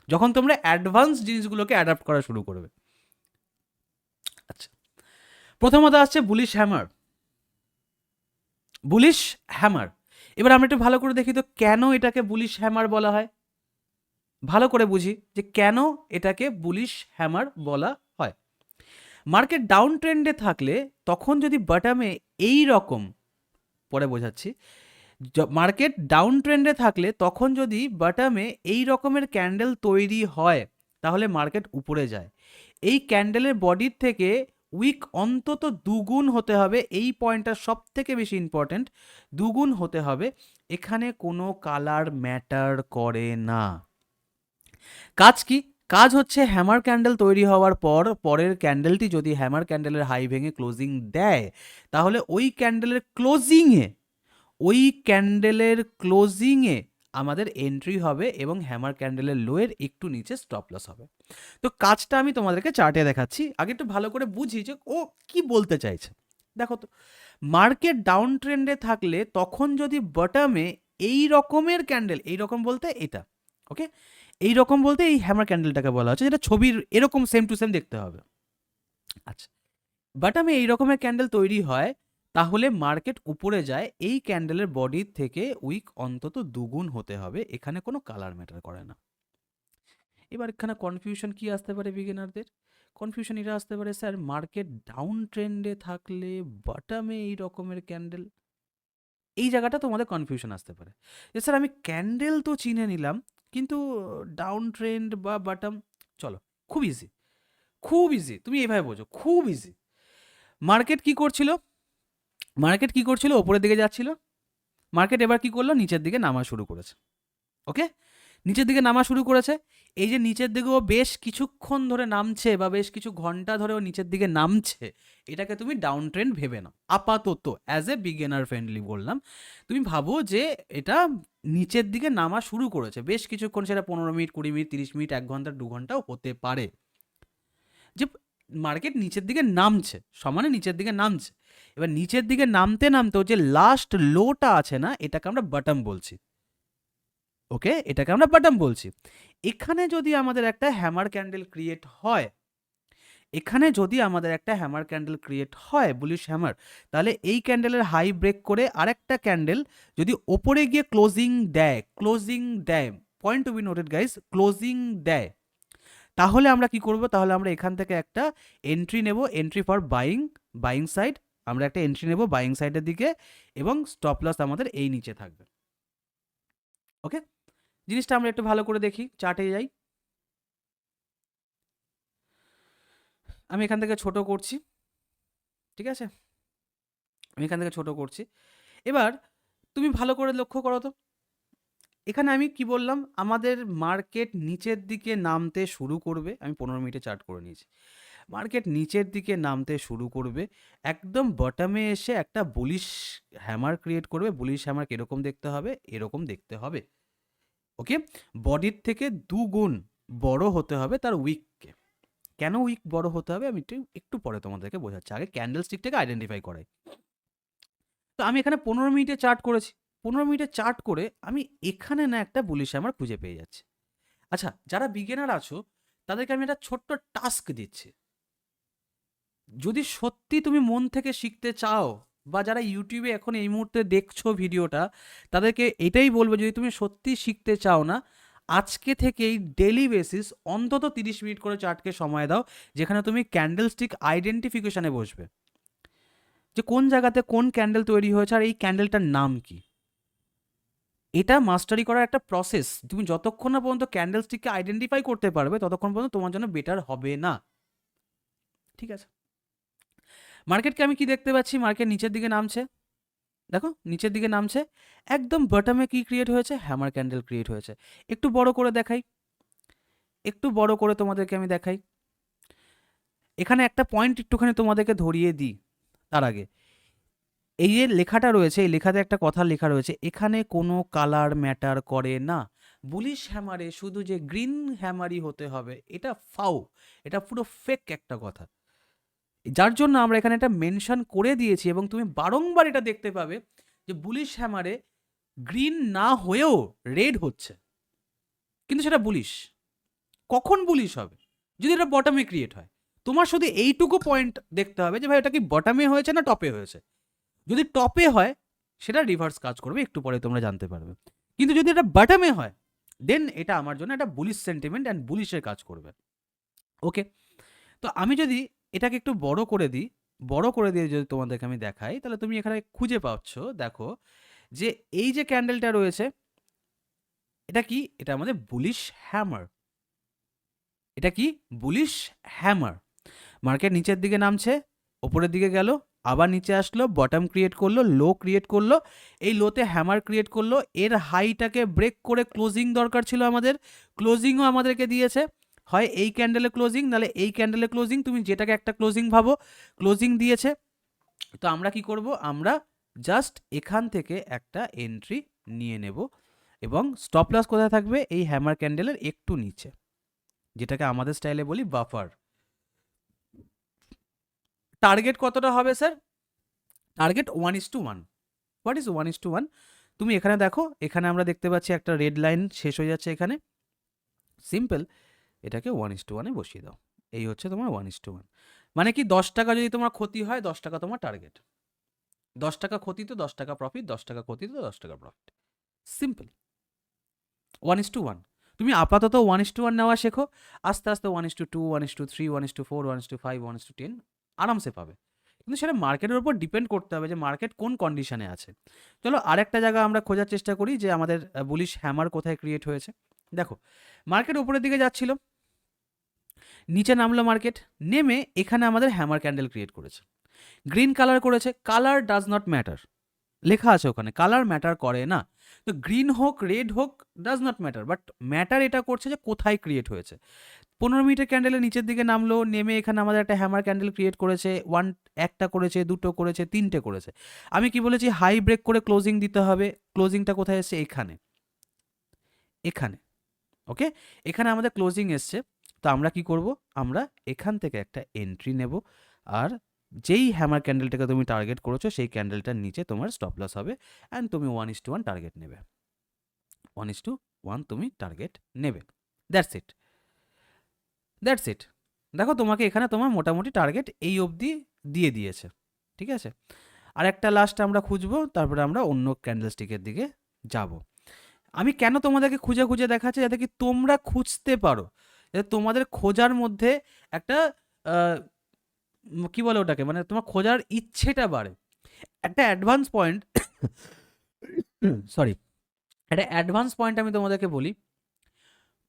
যখন তোমরা অ্যাডভান্স জিনিসগুলোকে অ্যাডাপ্ট করা শুরু করবে। আচ্ছা, প্রথমত আসছে বুলিশ হ্যামার। বুলিশ হ্যামার, এবার আমরা একটু ভালো করে দেখি তো কেন এটাকে বুলিশ হ্যামার বলা হয়। ভালো করে বুঝি যে কেন এটাকে বুলিশ হ্যামার বলা হয়। মার্কেট ডাউন ট্রেন্ডে থাকলে তখন যদি বটমে এই রকম, পরে বোঝাচ্ছি, মার্কেট ডাউন ট্রেন্ডে থাকলে তখন যদি বটমে এই রকমের ক্যান্ডেল তৈরি হয় তাহলে মার্কেট উপরে যায়। এই ক্যান্ডেলের বডির থেকে উইক অন্তত দুগুণ হতে হবে, এই পয়েন্টটা সব থেকে বেশি ইম্পর্ট্যান্ট, দুগুণ হতে হবে। এখানে কোনো কালার ম্যাটার করে না। কাজ কি? কাজ হচ্ছে হ্যামার ক্যান্ডেল তৈরি হওয়ার পর পরের ক্যান্ডেলটি যদি হ্যামার ক্যান্ডেলের হাই ভেঙে ক্লোজিং দেয় তাহলে ওই ক্যান্ডেলের ক্লোজিংয়ে আমাদের এন্ট্রি হবে এবং হ্যামার ক্যান্ডেলের লোয়ের একটু নিচে স্টপ লস হবে। তো কাজটা আমি তোমাদেরকে চার্টে দেখাচ্ছি, আগে একটু ভালো করে বুঝি যে ও কি বলতে চাইছে। দেখো তো, মার্কেট ডাউন ট্রেন্ডে থাকলে তখন যদি বটমে এই রকমের ক্যান্ডেল, এই রকম বলতে এটা, ওকে, এই রকম বলতে এই হ্যামার ক্যান্ডেলটাকে বলা হচ্ছে, যেটা ছবির এরকম সেম টু সেম দেখতে হবে। আচ্ছা, বটমে এই রকমের ক্যান্ডেল তৈরি হয় তাহলে মার্কেট উপরে যায়, এই ক্যান্ডেলের বডির থেকে উইক অন্তত দুগুণ হতে হবে, এখানে কোনো কালার ম্যাটার করে না। এবার এখানে কনফিউশন কি আসতে পারে বিগিনারদের? কনফিউশন এটা আসতে পারে, স্যার মার্কেট ডাউন ট্রেন্ডে থাকলে বটমে এই রকমের ক্যান্ডেল, এই জায়গাটা তোমাদের কনফিউশন আসতে পারে যে স্যার আমি ক্যান্ডেল তো চিনে নিলাম কিন্তু ডাউন ট্রেন্ড বা বটম, চলো খুব ইজি, খুব ইজি, তুমি এইভাবে বোঝো, খুব ইজি। মার্কেট কি করছিল? মার্কেট কি করছিল? ওপরের দিকে যাচ্ছিল। মার্কেট এবার কি করলো? নিচের দিকে নামা শুরু করেছে। ওকে, নিচের দিকে নামা শুরু করেছে। এই যে নিচের দিকে ও বেশ কিছুক্ষণ ধরে নামছে বা বেশ কিছু ঘন্টা ধরে ও নিচের দিকে নামছে, এটাকে তুমি ডাউন ট্রেন্ড ভেবে নাও আপাতত, অ্যাজ এ বিগিনার ফ্রেন্ডলি বললাম। তুমি ভাবো যে এটা নিচের দিকে নামা শুরু করেছে বেশ কিছুক্ষণ, সেটা 15 মিনিট, 20 মিনিট, 30 মিনিট, 1 ঘন্টা, 2 ঘন্টাও হতে পারে। যে মার্কেট নিচের দিকে নামছে, সমানে নিচের দিকে নামছে, এবার নিচের দিকে নামতে নামতে যে লাস্ট লোটা আছে না, এটাকে আমরা বটম বলছি। ওকে, এটাকে আমরা বটম বলছি। এখানে যদি আমাদের একটা হ্যামার ক্যান্ডেল ক্রিয়েট হয়, এখানে যদি আমাদের একটা হ্যামার ক্যান্ডেল ক্রিয়েট হয়, বুলিশ হ্যামার, তাহলে এই ক্যান্ডেলের হাই ব্রেক করে আরেকটা ক্যান্ডেল যদি ওপরে গিয়ে ক্লোজিং দেয়, point to be noted guys, closing দেয়, তাহলে আমরা কি করব? তাহলে আমরা এখান থেকে একটা এন্ট্রি নেব, এন্ট্রি ফর বাইং সাইড, আমরা একটা এন্ট্রি নেব বাইং সাইডের দিকে এবং স্টপ লস আমাদের এই নিচে থাকবে। ওকে, জিনিসটা আমরা একটু ভালো করে দেখি, চার্টে যাই। আমি এখান থেকে ছোট করছি, ঠিক আছে, আমি এখান থেকে ছোট করছি। এবার তুমি ভালো করে লক্ষ্য করো তো, এখানে আমি কি বললাম, আমাদের মার্কেট নিচের দিকে নামতে শুরু করবে। আমি 15 মিনিটে চার্ট করে নিয়েছি। মার্কেট নিচের দিকে নামতে শুরু করবে, একদম বটমে এসে একটা বুলিশ হ্যামার ক্রিয়েট করবে। বুলিশ হ্যামার কীরকম দেখতে হবে, এরকম দেখতে হবে। ওকে, বডির থেকে 2 গুণ বড় হতে হবে তার উইককে। কেন উইক বড় হতে হবে আমি একটু পরে তোমাদেরকে বোঝাচ্ছি, আগে ক্যান্ডেল স্টিকটাকে আইডেন্টিফাই করাই। তো আমি এখানে 15 মিনিটে চার্ট করেছি। 15 মিনিটে চার্ট করে আমি এখানে না একটা বুলিশ হ্যামার খুঁজে পেয়ে যাচ্ছি। আচ্ছা, যারা বিগিনার আছো তাদেরকে আমি একটা ছোট্ট টাস্ক দিচ্ছি। যদি সত্যি তুমি মন থেকে শিখতে চাও, বা যারা ইউটিউবে এখন এই মুহূর্তে দেখছো ভিডিওটা, তাদেরকে এটাই বলবো, যদি তুমি সত্যি শিখতে চাও না, আজকে থেকেই ডেলি বেসিস অন্তত 30 মিনিট করে চার্টকে সময় দাও, যেখানে তুমি ক্যান্ডেল স্টিক আইডেন্টিফিকেশানে বসবে, যে কোন জায়গাতে কোন ক্যান্ডেল তৈরি হয়েছে আর এই ক্যান্ডেলটার নাম কি। এটা মাস্টারি করার একটা প্রসেস। তুমি যতক্ষণ না পর্যন্ত ক্যান্ডেল স্টিককে আইডেন্টিফাই করতে পারবে, ততক্ষণ পর্যন্ত তোমার জন্য বেটার হবে না, ঠিক আছে। মার্কেটকে আমি কি দেখতে পাচ্ছি, মার্কেট নিচের দিকে নামছে, দেখো নিচের দিকে নামছে, একদম বটমে কি ক্রিয়েট হয়েছে, হ্যামার ক্যান্ডেল ক্রিয়েট হয়েছে। একটু বড় করে দেখাই, একটু বড় করে তোমাদেরকে আমি দেখাই। এখানে একটা পয়েন্ট একটুখানি তোমাদেরকে ধরিয়ে দিই তার আগে, এই যে লেখাটা রয়েছে, এই লেখাতে একটা কথা লেখা রয়েছে, এখানে কোনো কালার ম্যাটার করে না। বুলিশ হ্যামারে শুধু যে গ্রিন হ্যামারই হতে হবে, এটা ফাউ, এটা পুরো ফেক একটা কথা, যার জন্য আমরা এখানে এটা মেনশন করে দিয়েছি। এবং তুমি বারংবার এটা দেখতে পাবে যে বুলিশ হ্যামারে গ্রিন না হয়েও রেড হচ্ছে, কিন্তু সেটা বুলিশ। কখন বুলিশ হবে, যদি এটা বটমে ক্রিয়েট হয়। তোমার শুধু এইটুকু পয়েন্ট দেখতে হবে যে ভাই এটা কি বটমে হয়েছে না টপে হয়েছে। যদি টপে হয় সেটা রিভার্স কাজ করবে, একটু পরে তোমরা জানতে পারবে। কিন্তু যদি এটা বটমে হয়, দেন এটা আমার জন্য একটা বুলিশ সেন্টিমেন্ট অ্যান্ড বুলিশের কাজ করবে। ওকে, তো আমি যদি এটাকে একটু বড় করে দিই, বড় করে দিয়ে যদি তোমাদেরকে আমি দেখাই, তাহলে তুমি এখানে খুঁজে পাচ্ছ, দেখো যে এই যে ক্যান্ডেলটা রয়েছে, এটা কি, এটা আমাদের বুলিশ হ্যামার। এটা কি, বুলিশ হ্যামার। মার্কেট নিচের দিকে নামছে, ওপরের দিকে গেল, আবার নিচে আসলো, বটম ক্রিয়েট করলো, লো ক্রিয়েট করলো, এই লোতে হ্যামার ক্রিয়েট করলো, এর হাইটাকে ব্রেক করে ক্লোজিং দরকার ছিল আমাদের, ক্লোজিংও আমাদেরকে দিয়েছে। হয় এই ক্যান্ডেলে ক্লোজিং, নাহলে এই ক্যান্ডেলে ক্লোজিং, তুমি যেটাকে একটা ক্লোজিং ভাবো, ক্লোজিং দিয়েছে। তো আমরা কি করব, আমরা জাস্ট এখান থেকে একটা এন্ট্রি নিয়ে নেব, এবং স্টপ লস কোথায় থাকবে, এই হ্যামার ক্যান্ডেলের একটু নিচে, যেটাকে আমাদের স্টাইলে বলি বাফার। টার্গেট কতটা হবে স্যার, টার্গেট 1:1। What is 1:1? তুমি এখানে দেখো, এখানে আমরা দেখতে পাচ্ছি একটা রেড লাইন শেষ হয়ে যাচ্ছে এখানে, সিম্পল, এটাকে 1:1 বসিয়ে দাও। এই হচ্ছে তোমার 1:1। মানে কি, 10 টাকা যদি তোমার ক্ষতি হয়, 10 টাকা তোমার টার্গেট, 10 টাকা ক্ষতি তো 10 টাকা প্রফিট, 10 টাকা ক্ষতি তো 10 টাকা প্রফিট, সিম্পল। 1:1। তুমি আপাতত 1:1 নেওয়া শেখো, আস্তে আস্তে 1:2, 1:3, 1:4, 1:5, 1:10 আরামসে পাবে। কিন্তু সেটা মার্কেটের উপর ডিপেন্ড করতে হবে যে মার্কেট কোন কন্ডিশনে আছে। চলো আরেকটা জায়গা আমরা খোঁজার চেষ্টা করি, যে আমাদের বুলিশ হ্যামার কোথায় ক্রিয়েট হয়েছে। দেখো, মার্কেট উপরের দিকে যাচ্ছিল, নিচে নামলো মার্কেট, নেমে এখানে আমাদের হ্যামার ক্যান্ডেল ক্রিয়েট করেছে, গ্রিন কালার করেছে। কালার ডাজ নট ম্যাটার, লেখা আছে ওখানে, কালার ম্যাটার করে না। তো গ্রিন হোক রেড হোক does not matter, but matter এটা করছে যে কোথায় ক্রিয়েট হয়েছে। 15 মিনিটের ক্যান্ডেলের নিচের দিকে নামলো, নেমে এখানে আমাদের একটা হ্যামার ক্যান্ডেল ক্রিয়েট করেছে, একটা করেছে, দুটো করেছে, তিনটে করেছে। আমি কি বলেছি, হাই ব্রেক করে ক্লোজিং দিতে হবে। ক্লোজিংটা কোথায় এসছে, এখানে, এখানে। ওকে, এখানে আমাদের ক্লোজিং এসছে। তো আমরা কি করব, আমরা এখান থেকে একটা এন্ট্রি নেব, আর যেই হ্যামার ক্যান্ডেলটাকে তুমি টার্গেট করেছো সেই ক্যান্ডেলটার নিচে তোমার স্টপ লস হবে, অ্যান্ড তুমি 1:1 টার্গেট নেবে, 1:1 তুমি টার্গেট নেবে। That's it, that's it. দেখো তোমাকে এখানে তোমার মোটামুটি টার্গেট এই অবধি দিয়ে দিয়েছে, ঠিক আছে। আর একটা লাস্ট আমরা খুঁজবো, তারপরে আমরা অন্য ক্যান্ডেলস্টিকের দিকে যাব। আমি কেন তোমাদেরকে খুঁজে খুঁজে দেখাচ্ছি, যাতে কি তোমরা খুঁজতে পারো, যাতে তোমাদের খোঁজার মধ্যে একটা কি বলে ওটাকে, মানে তোমার খোঁজার ইচ্ছেটা বাড়ে। একটা অ্যাডভান্স পয়েন্ট, সরি, একটা অ্যাডভান্স পয়েন্ট আমি তোমাদেরকে বলি,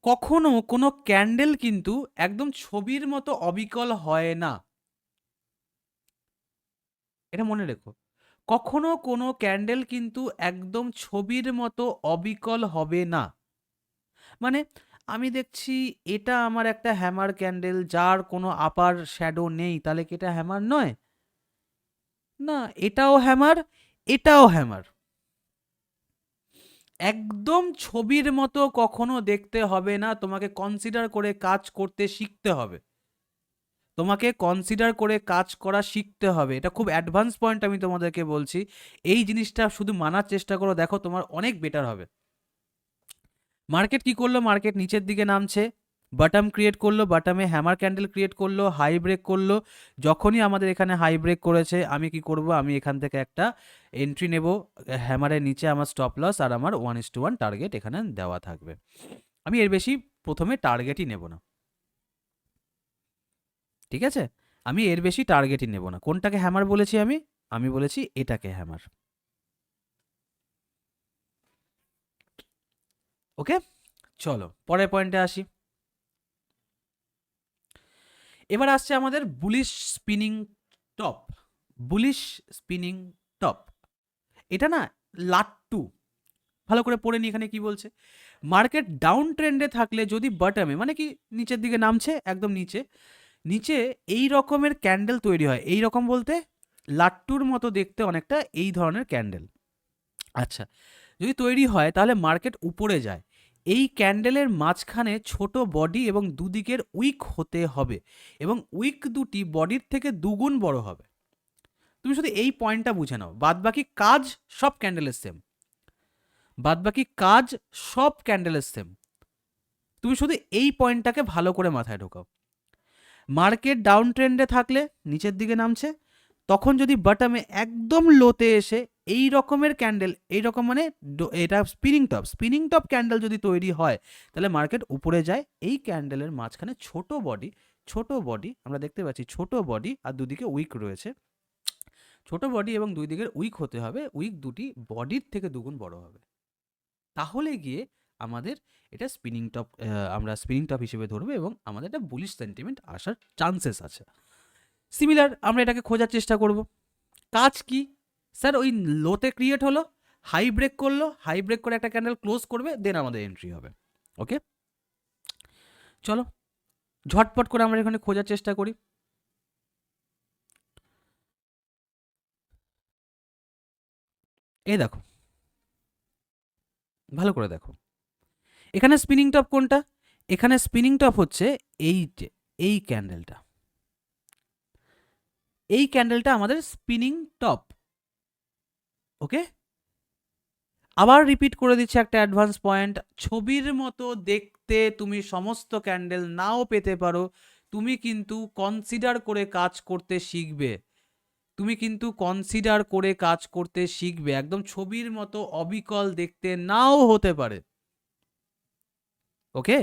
কখনো কোনো ক্যান্ডেল কিন্তু একদম ছবির মতো অবিকল হয় না। এটা মনে রেখো, কখনো কোনো ক্যান্ডেল কিন্তু একদম ছবির মতো অবিকল হবে না। মানে আমি দেখছি এটা আমার একটা হ্যামার ক্যান্ডেল, যার কোনো আপার শ্যাডো নেই, তাহলে কি এটা হ্যামার নয়? না, এটাও হ্যামার, এটাও হ্যামার। একদম ছবির মতো কখনো দেখতে হবে না, তোমাকে কনসিডার করে কাজ করতে শিখতে হবে। তোমাকে কনসিডার করে কাজ করা শিখতে হবে। এটা খুব অ্যাডভান্স পয়েন্ট আমি তোমাদেরকে বলছি। এই জিনিসটা শুধু মানার চেষ্টা করো, দেখো তোমার অনেক বেটার হবে। মার্কেট কি করলো? মার্কেট নিচের দিকে নামছে, বটম ক্রিয়েট করলো, বটমে হ্যামার ক্যান্ডেল ক্রিয়েট করলো, হাই ব্রেক করলো। যখনই আমাদের এখানে হাই ব্রেক করেছে, আমি কি করব? আমি এখান থেকে একটা এন্ট্রি নেব। হ্যামারের নিচে আমার স্টপ লস আর আমার 1:1 টার্গেট এখানে দেওয়া থাকবে। আমি এর বেশি প্রথমে টার্গেটই নেব না, ঠিক আছে? আমি এর বেশি টার্গেটই নেব না। কোনটাকে হ্যামার বলেছি আমি? আমি বলেছি এটাকে হ্যামার। ওকে, চলো পরের পয়েন্টে আসি। এবার আসছে আমাদের bullish spinning top. Bullish spinning top, এটা না লাট্টু। ভালো করে পড়ে নি এখানে কি বলছে। মার্কেট ডাউন ট্রেন্ডে থাকলে যদি বটমে, মানে কি নিচের দিকে নামছে, একদম নিচে নিচে এই রকমের ক্যান্ডেল তৈরি হয়, এই রকম বলতে লাট্টুর মতো দেখতে অনেকটা এই ধরনের ক্যান্ডেল। আচ্ছা, যদি তৈরি হয় তাহলে মার্কেট উপরে যায়। এই ক্যান্ডেলের মাঝখানে ছোট বডি এবং দুদিকের উইক হতে হবে, এবং উইক দুটি বডির থেকে দুগুণ বড় হবে। তুমি শুধু এই পয়েন্টটা বুঝে নাও, বাদবাকি কাজ সব ক্যান্ডেলের সেম। বাদবাকি কাজ সব ক্যান্ডেলের সেম। তুমি শুধু এই পয়েন্টটাকে ভালো করে মাথায় ঢোকাও। মার্কেট ডাউন ট্রেন্ডে থাকলে নিচের দিকে নামছে, তখন যদি বটমে একদম লোতে এসে এই রকমের ক্যান্ডেল, এই রকম মানে এটা স্পিনিং টপ ক্যান্ডেল যদি তৈরি হয়, তাহলে মার্কেট উপরে যায়। এই ক্যান্ডেলের মাঝখানে ছোট বডি আমরা দেখতে পাচ্ছি, ছোট বডি আর দুদিকে উইক রয়েছে। ছোট বডি এবং দুই দিকের উইক হতে হবে, উইক দুটি বডির থেকে দুগুণ বড় হবে। তাহলে গিয়ে আমাদের এটা আমরা স্পিনিং টপ হিসেবে ধরবো, এবং আমাদের একটা বুলিশ সেন্টিমেন্ট আসার চান্সেস আছে। সিমিলার আমরা এটাকে খোঁজার চেষ্টা করব। কাজ কি? স্যার ওই লোতে ক্রিয়েট হলো, হাই ব্রেক করলো, হাই ব্রেক করে একটা ক্যান্ডেল ক্লোজ করবে, দেন আমাদের এন্ট্রি হবে। ওকে, চলো ঝটপট করে আমরা এখানে খোঁজার চেষ্টা করি। এই দেখো, ভালো করে দেখো, এখানে স্পিনিং টপ কোনটা? এখানে স্পিনিং টপ হচ্ছে এই যে এই ক্যান্ডেলটা, এই ক্যান্ডেলটা আমাদের স্পিনিং টপ। ওকে, আবার রিপিট করে দিচ্ছি একটা অ্যাডভান্স পয়েন্ট, ছবির মতো দেখতে তুমি সমস্ত ক্যান্ডেল নাও পেতে পারো, তুমি কিন্তু কনসিডার করে কাজ করতে শিখবে। তুমি কিন্তু কনসিডার করে কাজ করতে শিখবে, একদম ছবির মতো অবিকল দেখতে নাও হতে পারে। ওকে,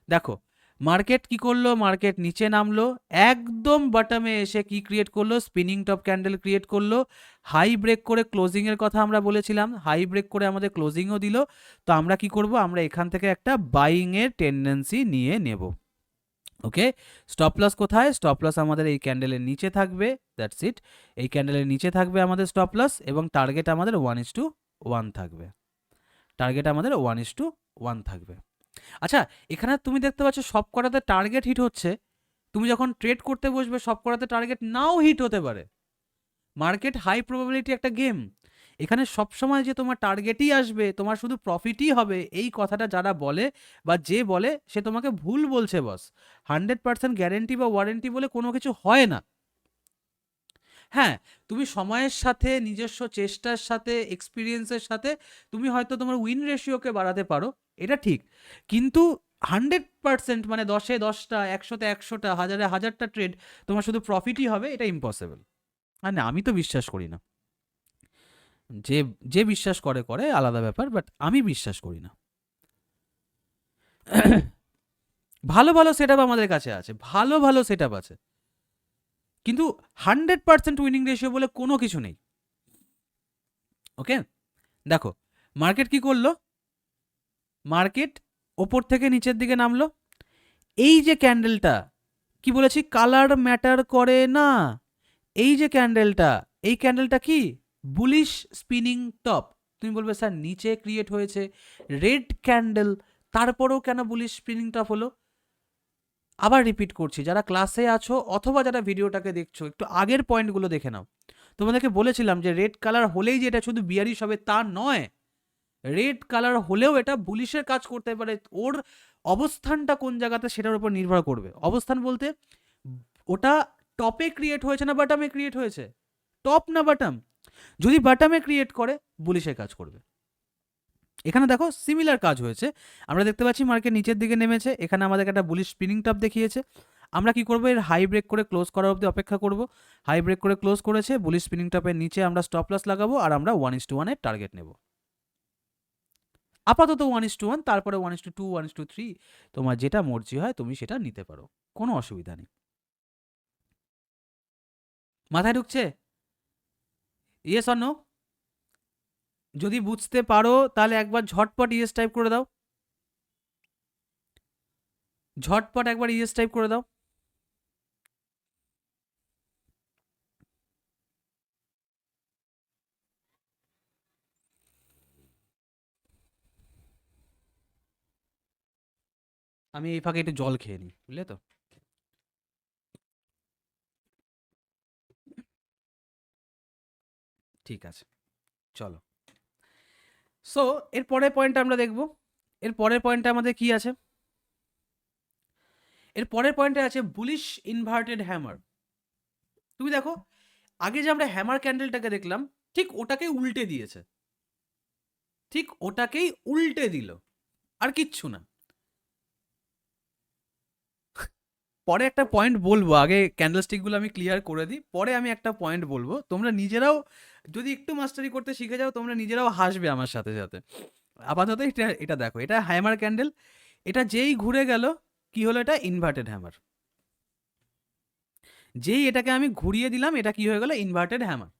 দেখো মার্কেট কি করলো? মার্কেট নিচে নামলো, একদম বটমে এসে কি ক্রিয়েট করলো? স্পিনিং টপ ক্যান্ডেল ক্রিয়েট করলো। হাই ব্রেক করে ক্লোজিং এর কথা আমরা বলেছিলাম, হাই ব্রেক করে আমাদের ক্লোজিংও দিল। তো আমরা কি করব? আমরা এখান থেকে একটা বাইং এর টেন্ডেন্সি নিয়ে নেব। ওকে, স্টপ লস কোথায়? স্টপ লস আমাদের এই ক্যান্ডেলের নিচে থাকবে, দ্যাটস ইট। এই ক্যান্ডেলের নিচে থাকবে আমাদের স্টপ লস, এবং টার্গেট আমাদের 1:1 থাকবে। টার্গেট আমাদের 1:1 থাকবে। আচ্ছা, এখানে তুমি দেখতে পাচ্ছ সব কটাতে টার্গেট হিট হচ্ছে। তুমি যখন ট্রেড করতে বসবে সব কটাতে টার্গেট নাও হিট হতে পারে। মার্কেট হাই প্রবাবিলিটি একটা গেম। এখানে সবসময় যে তোমার টার্গেটই আসবে, তোমার শুধু প্রফিটই হবে, এই কথাটা যারা বলে বা যে বলে সে তোমাকে ভুল বলছে বস। 100% গ্যারেন্টি বা ওয়ারেন্টি বলে কোনো কিছু হয় না। হ্যাঁ, তুমি সময়ের সাথে, নিজস্ব চেষ্টার সাথে, এক্সপিরিয়েন্সের সাথে তুমি হয়তো তোমার উইন রেশিওকে বাড়াতে পারো, এটা ঠিক। কিন্তু 100% মানে 10-এ 10টা, 100-তে 100টা, 1000-এ 1000টা ট্রেড তোমার শুধু প্রফিটই হবে, এটা ইম্পসিবল। আর না, আমি তো বিশ্বাস করি না। যে যে বিশ্বাস করে করে আলাদা ব্যাপার, বাট আমি বিশ্বাস করি না। ভালো ভালো সেট আমাদের কাছে আছে, ভালো ভালো সেট আছে, কিন্তু 100% উইনিং রেশিও বলে কোনো কিছু নেই। ওকে, দেখো মার্কেট কি করলো? মার্কেট ওপর থেকে নিচের দিকে নামলো, এই যে ক্যান্ডেলটা, কি বলেছি, কালার ম্যাটার করে না, এই যে ক্যান্ডেলটা, এই ক্যান্ডেলটা কি, বুলিশ স্পিনিং টপ। তুমি বলবে স্যার নিচে ক্রিয়েট হয়েছে রেড ক্যান্ডেল, তারপরেও কেন বুলিশ স্পিনিং টপ হলো? আবার রিপিট করছি, যারা ক্লাসে আছো অথবা যারা ভিডিওটাকে দেখছো, একটু আগের পয়েন্টগুলো দেখে নাও। তোমাদেরকে বলেছিলাম যে রেড কালার হলেই যে এটা শুধু বিয়ারিশ হবে তা নয়, রেড কালার হলেও এটা বুলিশের কাজ করতে পারে। ওর অবস্থানটা কোন জায়গাতে সেটার উপর নির্ভর করবে। অবস্থান বলতে ওটা টপে ক্রিয়েট হয়েছে না বাটামে ক্রিয়েট হয়েছে, টপ না বাটাম। যদি বাটামে ক্রিয়েট করে বুলিশের কাজ করবে। এখানে দেখো সিমিলার কাজ হয়েছে, আমরা দেখতে পাচ্ছি মার্কেট নিচের দিকে নেমেছে, এখানে আমাদেরকে একটা বুলিশ স্পিনিং টপ দেখিয়েছে। আমরা কি করবো, এর হাই ব্রেক করে ক্লোজ করার অবধি অপেক্ষা করব। হাই ব্রেক করে ক্লোজ করেছে, বুলিশ স্পিনিং টপের নিচে আমরা স্টপ লস লাগাবো, আর আমরা 1:1 এর টার্গেট নেব। আপাতত 1:1, তারপরে 1:2, 1:3, তোমার যেটা মর্জি হয় তুমি সেটা নিতে পারো, কোনো অসুবিধা নেই। মাথায় ঢুকছে? Yes or no? যদি বুঝতে পারো তাহলে একবার ঝটপট ইয়েস টাইপ করে দাও, ঝটপট একবার ইয়েস টাইপ করে দাও। আমি এই ফাঁকে একটু জল খেয়ে নিই, বুঝলে তো। ঠিক আছে, চলো। সো এর পরের পয়েন্টটা আমরা দেখব। এর পরের পয়েন্টটা আমাদের কি আছে? এর পরের পয়েন্টে আছে বুলিশ ইনভার্টেড হ্যামার। তুমি দেখো, আগে যে আমরা হ্যামার ক্যান্ডেলটাকে দেখলাম, ঠিক ওটাকেই উল্টে দিয়েছে, ঠিক ওটাকেই উল্টে দিল, আর কিচ্ছু না। পরে একটা পয়েন্ট বলবো, আগে ক্যান্ডেলস্টিকগুলো আমি ক্লিয়ার করে দিই, পরে আমি একটা পয়েন্ট বলবো। তোমরা নিজেরাও যদি একটু মাস্টারি করতে শিখে যাও, তোমরা নিজেরাও হাসবে আমার সাথে সাথে। আপাতত এটা এটা দেখো, এটা হ্যামার ক্যান্ডেল, এটা যেই ঘুরে গেল কি হলো, এটা ইনভার্টেড হ্যামার। যেই এটাকে আমি ঘুরিয়ে দিলাম, এটা কি হয়ে গেল, ইনভার্টেড হ্যামার।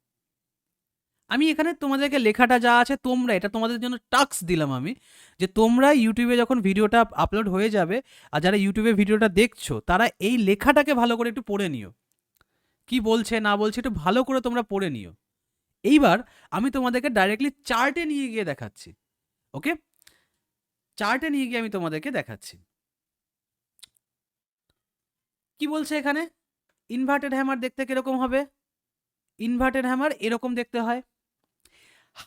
আমি এখানে তোমাদেরকে লেখাটা যা আছে, তোমরা এটা তোমাদের জন্য টাস্ক দিলাম আমি, যে তোমরা ইউটিউবে যখন ভিডিওটা আপলোড হয়ে যাবে, আর যারা ইউটিউবে ভিডিওটা দেখছো তারা এই লেখাটাকে ভালো করে একটু পড়ে নিও, কি বলছে না বলছে একটু ভালো করে তোমরা পড়ে নিও। এইবার আমি তোমাদেরকে ডাইরেক্টলি চার্টে নিয়ে গিয়ে দেখাচ্ছি। ওকে, চার্টে নিয়ে গিয়ে আমি তোমাদেরকে দেখাচ্ছি কি বলছে এখানে। ইনভার্টেড হ্যামার দেখতে কিরকম হবে? ইনভার্টেড হ্যামার এরকম দেখতে হয়,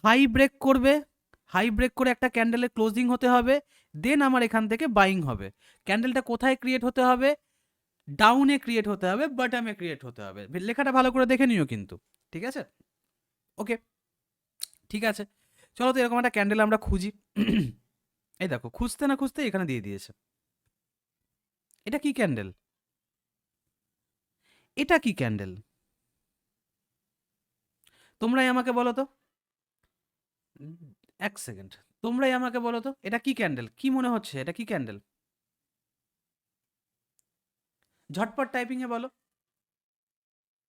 হাই ব্রেক করবে, হাই ব্রেক করে একটা ক্যান্ডেলের ক্লোজিং হতে হবে, দেন আমার এখান থেকে বাইং হবে। ক্যান্ডেলটা কোথায় ক্রিয়েট হতে হবে? ডাউনে ক্রিয়েট হতে হবে, বটমে ক্রিয়েট হতে হবে। লেখাটা ভালো করে দেখে নিও কিন্তু, ঠিক আছে? ওকে, ঠিক আছে, চলো তো এরকম একটা ক্যান্ডেল আমরা খুঁজি। এই দেখো, খুঁজতে না খুঁজতে এখানে দিয়ে দিয়েছে। এটা কি ক্যান্ডেল? এটা কি ক্যান্ডেল? তোমরাই আমাকে বলো তো। এক সেকেন্ড, তোমরাই আমাকে বলো তো এটা কি ক্যান্ডেল, কি মনে হচ্ছে এটা কি ক্যান্ডেল? ঝটপট টাইপিং এ বলো।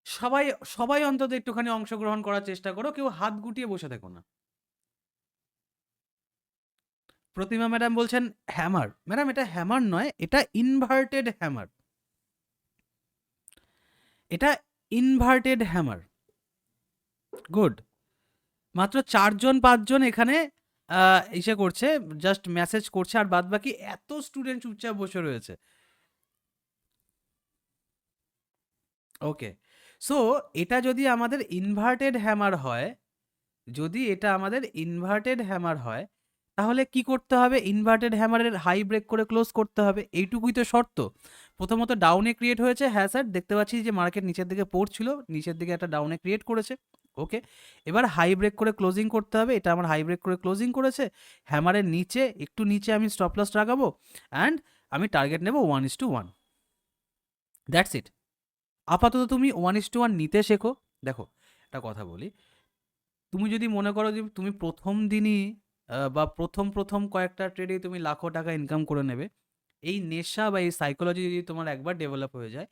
সবাই, সবাই অন্তত একটুখানি অংশগ্রহণ করার চেষ্টা করো, কেউ হাত গুটিয়ে বসে থেকো না। প্রতিমা ম্যাডাম বলছেন হ্যামার। ম্যাডাম এটা হ্যামার নয়, এটা ইনভার্টেড হ্যামার, এটা ইনভার্টেড হ্যামার। গুড। মাত্র 4-5 জন এখানে ইসে করছে, জাস্ট মেসেজ করছে, আর বাদ বাকি এত স্টুডেন্ট চুপচাপ বসে রয়েছে। ওকে, সো এটা যদি আমাদের ইনভার্টেড হ্যামার হয়, যদি এটা আমাদের ইনভার্টেড হ্যামার হয়, তাহলে কি করতে হবে? ইনভার্টেড হ্যামারের হাই ব্রেক করে ক্লোজ করতে হবে, এইটুকুই তো শর্ত। প্রথমত ডাউনে ক্রিয়েট হয়েছে, হ্যাঁ স্যার দেখতে পাচ্ছি যে মার্কেট নিচের দিকে পড়ছিল, নিচের দিকে একটা ডাউনে ক্রিয়েট করেছে। ওকে, এবার হাই ব্রেক করে ক্লোজিং করতে হবে, এটা আমার হাই ব্রেক করে ক্লোজিং করেছে, হ্যামারের নিচে একটু নিচে আমি স্টপ লস লাগাবো, অ্যান্ড আমি টার্গেট নেব 1:1। That's it. আপাতত তুমি 1:1 নিতে শেখো। দেখো একটা কথা বলি, তুমি যদি মনে করো যে তুমি প্রথম দিনই বা প্রথম প্রথম কয়েকটা ট্রেডেই তুমি লাখো টাকা ইনকাম করে নেবে, এই নেশা বা এই সাইকোলজি যদি তোমার একবার ডেভেলপ হয়ে যায়,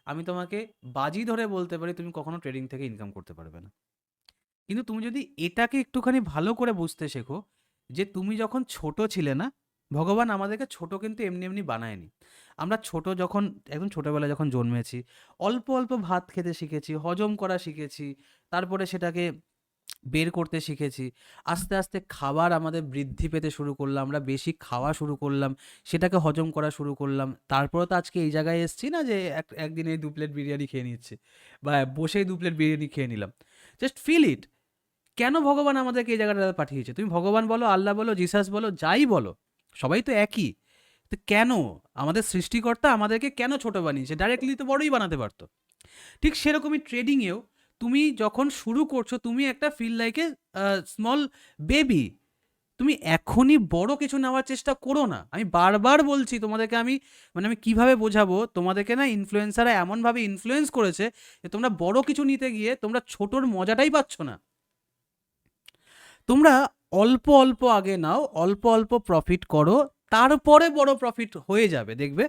আমি তোমাকে বাজি ধরে বলতে পারি তুমি কখনো ট্রেডিং থেকে ইনকাম করতে পারবে না। কিন্তু তুমি যদি এটাকে একটুখানি ভালো করে বুঝতে শেখো, যে তুমি যখন ছোট ছিলে না, ভগবান আমাদেরকে ছোট কিন্তু এমনি এমনি বানায়নি। আমরা ছোট যখন একদম ছোটবেলায় যখন জন্মেছি, অল্প অল্প ভাত খেতে শিখেছি, হজম করা শিখেছি, তারপরে সেটাকে বের করতে শিখেছি। আস্তে আস্তে খাবার আমাদের বৃদ্ধি পেতে শুরু করলাম, আমরা বেশি খাওয়া শুরু করলাম, সেটাকে হজম করা শুরু করলাম, তারপরে তো আজকে এই জায়গায় এসছি না যে একদিনে 2 প্লেট বিরিয়ানি খেয়ে নিচ্ছি বা বসেই 2 প্লেট বিরিয়ানি খেয়ে নিলাম। Just feel it. কেন ভগবান আমাদেরকে এই জায়গাটাতে পাঠিয়েছে? তুমি ভগবান বলো, আল্লাহ বলো, জিসাস বলো, যাই বলো, সবাই তো একই। তো কেন আমাদের সৃষ্টিকর্তা আমাদেরকে কেন ছোট বানিয়েছে? ডাইরেক্টলি তো বড়ই বানাতে পারতো। ঠিক সেরকমই ট্রেডিংয়েও তুমি যখন শুরু করছো, তুমি একটা feel like a small baby. তুমি এখনই বড় কিছু নেওয়ার চেষ্টা করো না। আমি বারবার বলছি তোমাদেরকে, আমি কিভাবে বোঝাবো তোমাদেরকে? না, ইনফ্লুয়েন্সাররা এমনভাবে ইনফ্লুয়েন্স করেছে যে তোমরা বড় কিছু নিতে গিয়ে তোমরা ছোটর মজাটাই পাচ্ছ না। তোমরা অল্প অল্প আগে নাও, অল্প অল্প প্রফিট করো, তারপরে বড় প্রফিট হয়ে যাবে দেখবে।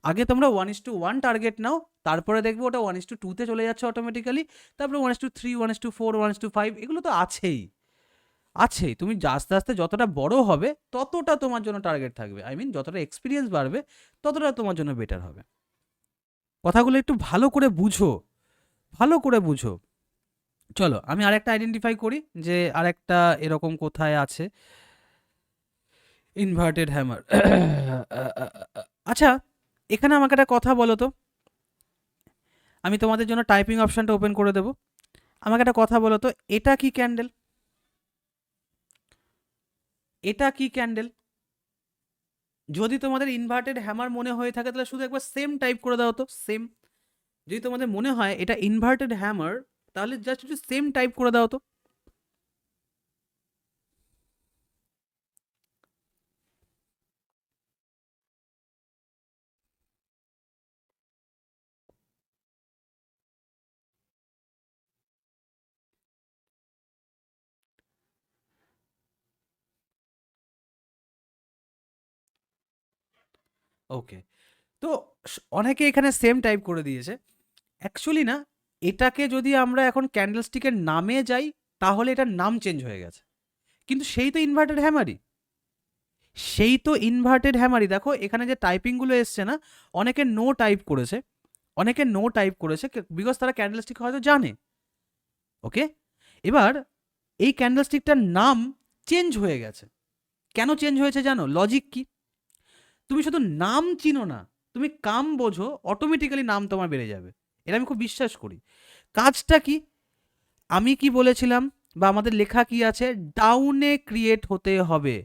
আগে তোমরা 1:1 টার্গেট নাও, তারপরে দেখবে ওটা 1:2-তে চলে যাচ্ছে অটোমেটিক্যালি, তারপরে 1:3, 1:4, 1:5, এগুলো তো আছেই আছেই। তুমি আস্তে আস্তে যতটা বড় হবে ততটা তোমার জন্য টার্গেট থাকবে, যতটা এক্সপিরিয়েন্স বাড়বে ততটা তোমার জন্য বেটার হবে। কথাগুলো একটু ভালো করে বুঝো, ভালো করে বুঝো। চলো আমি আরেকটা আইডেন্টিফাই করি যে আরেকটা এরকম কোথায় আছে ইনভার্টেড হ্যামার। আচ্ছা, এখানে আমাকে একটা কথা বলো তো, আমি তোমাদের জন্য টাইপিং অপশনটা ওপেন করে দেবো। আমাকে একটা কথা বলো তো, এটা কি ক্যান্ডেল? এটা কি ক্যান্ডেল? যদি তোমাদের ইনভার্টেড হ্যামার মনে হয়ে থাকে তাহলে শুধু একবার সেম টাইপ করে দাও তো, সেম। যদি তোমাদের মনে হয় এটা ইনভার্টেড হ্যামার, তাহলে জাস্ট একটু সেম টাইপ করে দাও তো। ওকে, তো অনেকে এখানে সেম টাইপ করে দিয়েছে। অ্যাকচুয়ালি না, এটাকে যদি আমরা এখন ক্যান্ডেলস্টিকের নামে যাই তাহলে এটার নাম চেঞ্জ হয়ে গেছে, কিন্তু সেই তো ইনভার্টেড হ্যামারই, সেই তো ইনভার্টেড হ্যামারই। দেখো এখানে যে টাইপিংগুলো এসছে না, অনেকে নো টাইপ করেছে, অনেকে নো টাইপ করেছে বিকজ তারা ক্যান্ডেলস্টিক হয়তো জানে। ওকে, এবার এই ক্যান্ডেলস্টিকটার নাম চেঞ্জ হয়ে গেছে। কেন চেঞ্জ হয়েছে জানো? লজিক কি? তুমি শুধু নাম চিনো না, তুমি কাম বোঝো, অটোমেটিক্যালি নাম তোমার বেড়ে যাবে। এটা আমি খুব বিশ্বাস করি। কাজটা কি? আমি কি বলেছিলাম বা আমাদের লেখা কি আছে? ডাউনে ক্রিয়েট হতে হবে,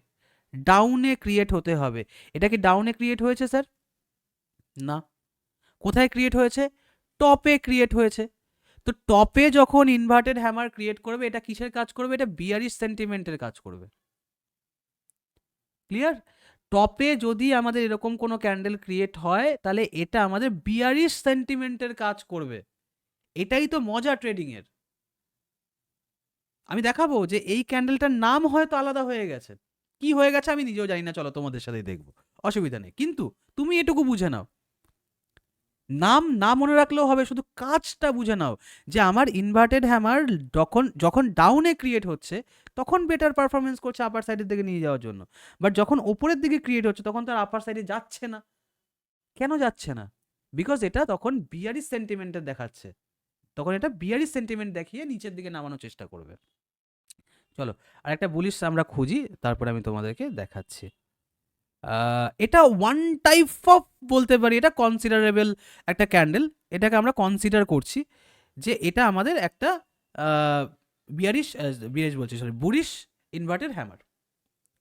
ডাউনে ক্রিয়েট হতে হবে। এটা কি ডাউনে ক্রিয়েট হয়েছে স্যার? না। কোথায় ক্রিয়েট হয়েছে? টপে ক্রিয়েট হয়েছে। তো টপে যখন ইনভার্টেড হ্যামার ক্রিয়েট করবে, এটা কিসের কাজ করবে? এটা বিয়ারিশ সেন্টিমেন্টের কাজ করবে। ক্লিয়ার? টপে যদি আমাদের এরকম কোনো ক্যান্ডেল ক্রিয়েট হয় তাহলে এটা আমাদের বিয়ারিশ সেন্টিমেন্টের কাজ করবে। এটাই তো মজা ট্রেডিং এর। আমি দেখাবো যে এই ক্যান্ডেলটার নাম হয়তো আলাদা হয়ে গেছে, কি হয়ে গেছে আমি নিজেও জানি না, চলো তোমাদের সাথেই দেখবো, অসুবিধা নেই। কিন্তু তুমি এটুকু বুঝে নাও, নাম না মনে রাখলেও হবে, শুধু কাজটা বুঝে নাও যে আমার ইনভার্টেড হ্যামার যখন যখন ডাউনে ক্রিয়েট হচ্ছে তখন বেটার পারফরমেন্স করছে আপার সাইডের দিকে নিয়ে যাওয়ার জন্য, বাট যখন ওপরের দিকে ক্রিয়েট হচ্ছে তখন তার আপার সাইডে যাচ্ছে না। কেন যাচ্ছে না? বিকজ এটা তখন বিয়ারিশ সেন্টিমেন্টের দেখাচ্ছে, তখন এটা বিয়ারিশ সেন্টিমেন্ট দেখিয়ে নিচের দিকে নামানোর চেষ্টা করবে। চলো আরেকটা বুলিশ আমরা খুঁজি, তারপরে আমি তোমাদেরকে দেখাচ্ছি। এটা ওয়ান টাইপ অফ বলতে পারি, এটা কনসিডারেবল একটা ক্যান্ডেল। এটাকে আমরা কনসিডার করছি যে এটা আমাদের একটা বিয়ারিশ বিয়ারিশ বলছি সরি বুরিশ ইনভার্টেড হ্যামার।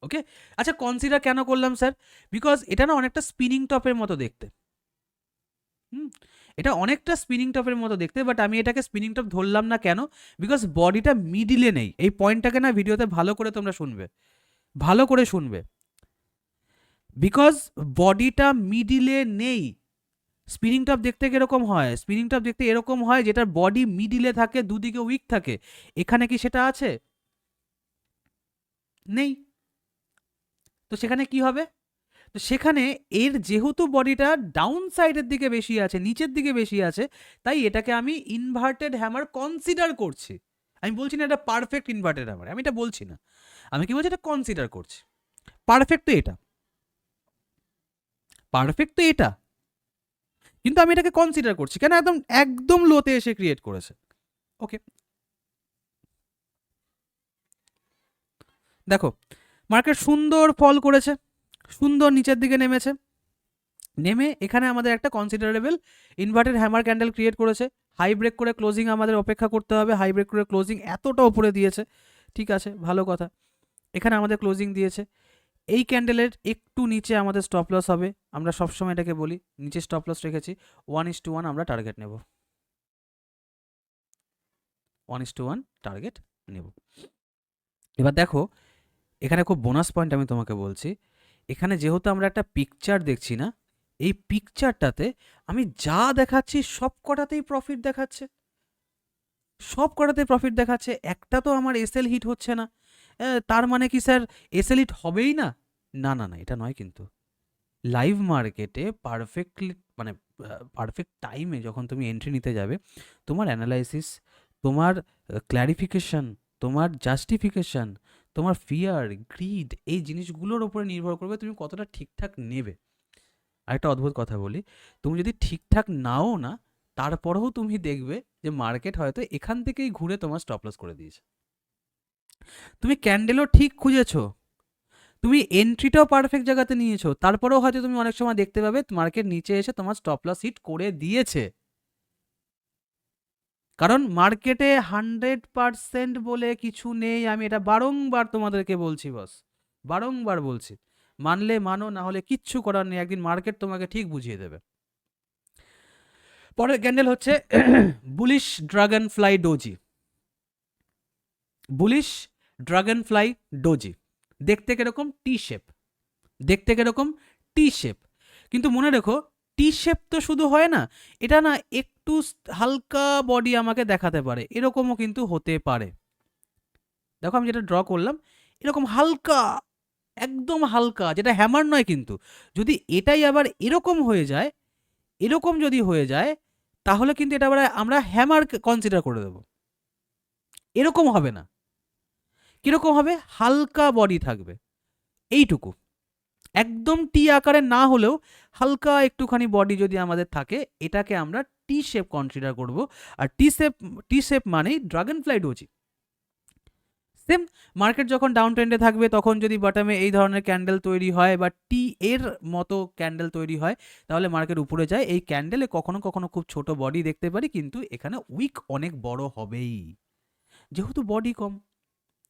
ওকে, আচ্ছা কনসিডার কেন করলাম স্যার? বিকজ এটা না অনেকটা স্পিনিং টপের মতো দেখতে। হুম, এটা অনেকটা স্পিনিং টপের মতো দেখতে, বাট আমি এটাকে স্পিনিং টপ ধরলাম না কেন? বিকজ বডিটা মিডিলে নেই। এই পয়েন্টটাকে না ভিডিওতে ভালো করে তোমরা শুনবে, ভালো করে শুনবে। বিকজ বডিটা মিডিলে নেই। স্পিনিং টপ দেখতে কিরকম হয়? স্পিনিং টপ দেখতে এরকম হয় যেটার বডি মিডিলে থাকে, দুদিকে উইক থাকে। এখানে কি সেটা আছে? নেই। তো সেখানে কি হবে? তো সেখানে এর যেহেতু বডিটা ডাউন সাইডের দিকে বেশি আছে, নিচের দিকে বেশি আছে, তাই এটাকে আমি ইনভার্টেড হ্যামার কনসিডার করছি। আমি বলছি না এটা পারফেক্ট ইনভার্টেড হ্যামার, আমি এটা বলছি না। আমি কি বলছি? এটা কনসিডার করছি। পারফেক্ট তো এটা। পারফেক্ট তো এটা, কিন্তু আমি এটাকে কনসিডার করছি কেন, একদম একদম লোতে এসে ক্রিয়েট করেছে। ওকে, দেখো মার্কেট সুন্দর ফল করেছে, সুন্দর নিচের দিকে নেমেছে, নেমে এখানে আমাদের একটা considerable inverted hammer candle create করেছে। হাই ব্রেক করে ক্লোজিং আমাদের অপেক্ষা করতে হবে, হাই ব্রেক করে ক্লোজিং এতটা উপরে দিয়েছে, ঠিক আছে, ভালো কথা। এখানে আমাদের ক্লোজিং দিয়েছে, এই ক্যান্ডেলের একটু নিচে আমাদের স্টপ লস হবে। আমরা সবসময় এটাকে বলি নিচে স্টপ লস রেখেছি 1:1 আমরা টার্গেট নেব, 1:1 টার্গেট নেব। এবার দেখো এখানে খুব বোনাস পয়েন্ট আমি তোমাকে বলছি, এখানে যেহেতু আমরা একটা পিকচার দেখছি না, এই পিকচারটাতে আমি যা দেখাচ্ছি সব কটাতেই প্রফিট দেখাচ্ছে, সব কটাতে প্রফিট দেখাচ্ছে, একটা তো আমার এসএল হিট হচ্ছে না। তার মানে কি স্যার এসএল হিট হবেই না? না না না, এটা নয় কিন্তু। লাইভ মার্কেটে পারফেক্টলি মানে পারফেক্ট টাইমে যখন তুমি এন্ট্রি নিতে যাবে, তোমার অ্যানালাইসিস, তোমার ক্ল্যারিফিকেশন, তোমার জাস্টিফিকেশন, তোমার ফিয়ার, গ্রিড, এই জিনিসগুলোর উপরে নির্ভর করবে তুমি কতটা ঠিকঠাক নেবে। আরেকটা অদ্ভুত কথা বলি, তুমি যদি ঠিকঠাক নাও না, তারপরেও তুমি দেখবে যে মার্কেট হয়তো এখান থেকেই ঘুরে তোমার স্টপ লস করে দিয়েছে। তুমি ক্যান্ডেলও ঠিক খুঁজেছো, তুমি এন্ট্রিটাও পারফেক্ট জায়গাতে নিয়েছো, তারপরেও হয়তো তুমি অনেক সময় দেখতে পাবে মার্কেট নিচে এসে তোমার স্টপ লস হিট করে দিয়েছে। কারণ মার্কেটে 100% বলে কিছু নেই, আমি এটা বারংবার তোমাদেরকে বলছি বস, বারংবার বলছি। মানলে মানো, না হলে কিচ্ছু করার নেই, একদিন মার্কেট তোমাকে ঠিক বুঝিয়ে দেবে। পরের ক্যান্ডেল হচ্ছে bullish dragon fly doji, bullish dragon fly doji. দেখতে কিরকম? টি শেপ, দেখতে কিরকম? টি শেপ। কিন্তু মনে রেখো টি শেপ তো শুধু হয় না, এটা না একটু হালকা বডি আমাকে দেখাতে পারে, এরকমও কিন্তু হতে পারে। দেখো আমি যেটা ড্র করলাম এরকম হালকা, একদম হালকা, যেটা হ্যামার নয় কিন্তু। যদি এটাই আবার এরকম হয়ে যায়, এরকম যদি হয়ে যায়, তাহলে কিন্তু এটা আবার আমরা হ্যামার কনসিডার করে দেবো। এরকম হবে না, কিরকম হবে? হালকা বডি থাকবে, এইটুকু, একদম টি আকারে না হলেও হালকা একটুখানি বডি যদি আমাদের থাকে, এটাকে আমরা টি শেপ কনসিডার করব। আর টি শেপ মানেই dragon fly doji. Same market যখন ডাউন ট্রেন্ডে থাকবে, তখন যদি বটমে এই ধরনের ক্যান্ডেল তৈরি হয় বা টি এর মতো ক্যান্ডেল তৈরি হয়, তাহলে মার্কেট উপরে যায়। এই ক্যান্ডেলে কখনো কখনো খুব ছোট বডি দেখতে পারি, কিন্তু এখানে উইক অনেক বড় হবেই, যেহেতু বডি কম,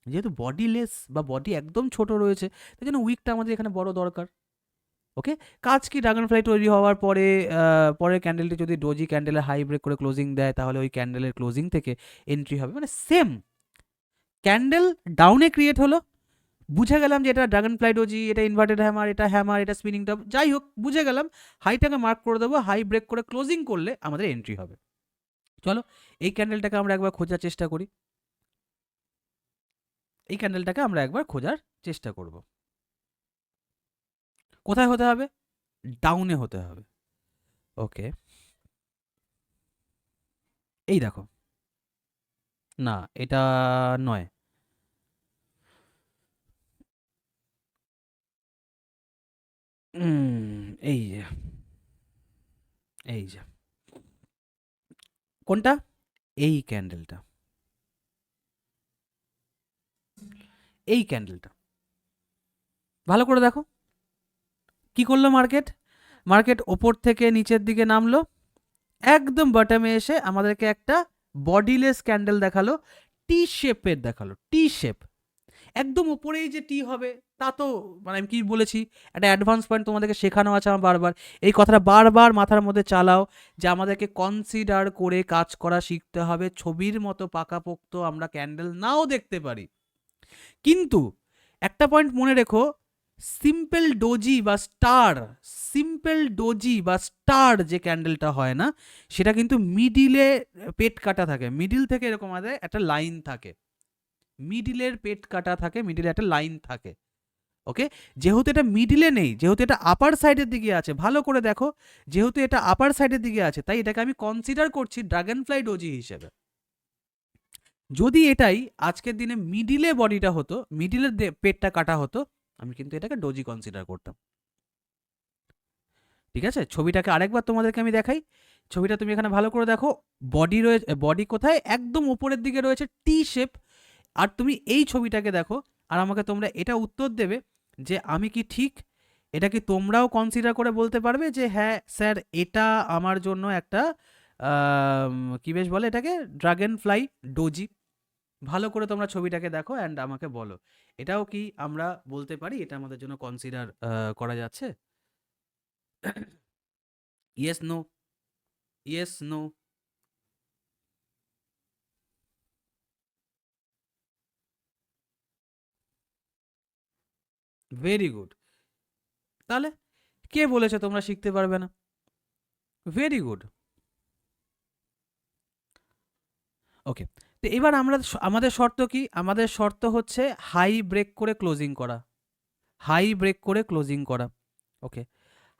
যেহেতু বডি লেস বা বডি একদম ছোট রয়েছে, তাই জন্য উইকটা আমাদের এখানে বড় দরকার। ওকে, কাজ কি? ড্রাগন ফ্লাই তৈরি হওয়ার পরে পরের ক্যান্ডেলটি যদি ডোজি ক্যান্ডেলের হাই ব্রেক করে ক্লোজিং দেয়, তাহলে ওই ক্যান্ডেলের ক্লোজিং থেকে এন্ট্রি হবে। মানে সেম ক্যান্ডেল ডাউনে ক্রিয়েট হলো, বুঝে গেলাম যে এটা ড্রাগন ফ্লাই ডোজি, এটা ইনভার্টেড হ্যামার, এটা হ্যামার, এটা স্পিনিং টপ, যাই হোক বুঝে গেলাম, হাইটাকে মার্ক করে দেবো, হাই ব্রেক করে ক্লোজিং করলে আমাদের এন্ট্রি হবে। চলো এই ক্যান্ডেলটাকে আমরা একবার খোঁজার চেষ্টা করি, এই ক্যান্ডেলটাকে আমরা একবার খোঁজার চেষ্টা করব। কোথায় হতে হবে? ডাউনে হতে হবে। ওকে, এই দেখো, না এটা নয়, এই যে, এই যে কোনটা? এই ক্যান্ডেলটা, এই ক্যান্ডেলটা ভালো করে দেখো কি করলো মার্কেট। মার্কেট ওপর থেকে নিচের দিকে নামলো, একদম বটমে এসে আমাদেরকে একটা বডিলেস ক্যান্ডেল দেখালো, টি শেপের দেখালো, টি শেপ। একদম উপরেই যে টি হবে তা তো, মানে আমি কি বলেছি, একটা অ্যাডভান্স পয়েন্ট তোমাদেরকে শেখানো আছে আমার বারবার, এই কথাটা বারবার মাথার মধ্যে চালাও যে আমাদেরকে কনসিডার করে কাজ করা শিখতে হবে। ছবির মতো পাকাপোক্ত আমরা ক্যান্ডেল নাও দেখতে পারি, কিন্তু একটা পয়েন্ট মনে রেখো, সিম্পল ডোজি বা স্টার, সিম্পল ডোজি বা স্টার যে ক্যান্ডেলটা হয় না, সেটা কিন্তু মিডিলে পেট কাটা থাকে, মিডিল থেকে এরকম আমাদের একটা লাইন থাকে, মিডিলের পেট কাটা থাকে, মিডিলে একটা লাইন থাকে। ওকে, যেহেতু এটা মিডিলে নেই, যেহেতু এটা আপার সাইডের দিকে আছে, ভালো করে দেখো, যেহেতু এটা আপার সাইডের দিকে আছে, তাই এটাকে আমি কনসিডার করছি ড্রাগন ফ্লাই ডোজি হিসেবে। যদি এটাই আজকের দিনে মিডিলে বডিটা হতো, মিডিলের পেটটা কাটা হতো, আমি কিন্তু এটাকে ডোজি কনসিডার করতাম। ঠিক আছে, ছবিটাকে আরেকবার তোমাদেরকে আমি দেখাই। ছবিটা তুমি এখানে ভালো করে দেখো। বডি রয়েছে, বডি কোথায়? একদম উপরের দিকে রয়েছে, টি শেপ। আর তুমি এই ছবিটাকে দেখো, আর আমাকে তোমরা এটা উত্তর দেবে যে আমি কি ঠিক। এটা কি তোমরাও কনসিডার করে বলতে পারবে যে হ্যাঁ স্যার এটা আমার জন্য একটা কি বেশ বলে এটাকে, ড্রাগন ফ্লাই ডোজি। ভালো করে তোমরা ছবিটাকে দেখো অ্যান্ড আমাকে বলো এটাও কি আমরা বলতে পারি এটা আমাদের জন্য কনসিডার করা যাচ্ছে? Yes no, yes no. Very good. তাহলে কে বলেছে তোমরা শিখতে পারবে না? Very good. ওকে, তো এবার আমরা আমাদের শর্ত কি? আমাদের শর্ত হচ্ছে হাই ব্রেক করে ক্লোজিং করা, হাই ব্রেক করে ক্লোজিং করা। ওকে,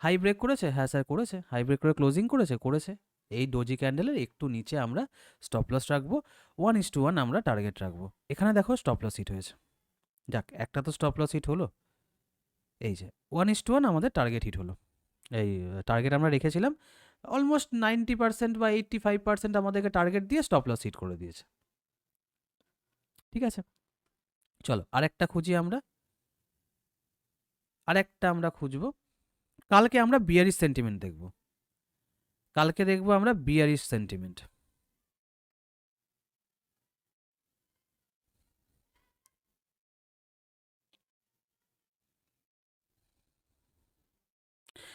হাই ব্রেক করেছে, হ্যাঁ স্যার করেছে, হাই ব্রেক করে ক্লোজিং করেছে, করেছে। এই ডোজি ক্যান্ডেলের একটু নিচে আমরা স্টপ লস রাখবো, 1:1 আমরা টার্গেট রাখবো। এখানে দেখো স্টপ লস হিট হয়েছে, যাক একটা তো স্টপ লস হিট হলো। এই যে 1:1 আমাদের টার্গেট হিট হলো। এই টার্গেট আমরা রেখেছিলাম অলমোস্ট 90% বা 85% আমাদেরকে টার্গেট দিয়ে স্টপ লস হিট করে দিয়েছে। ঠিক আছে, চলো আরেকটা খুঁজি আমরা, আরেকটা আমরা খুঁজবো। কালকে আমরা বিয়ারিশ সেন্টিমেন্ট দেখব, কালকে দেখবো আমরা বিয়ারিশ সেন্টিমেন্ট।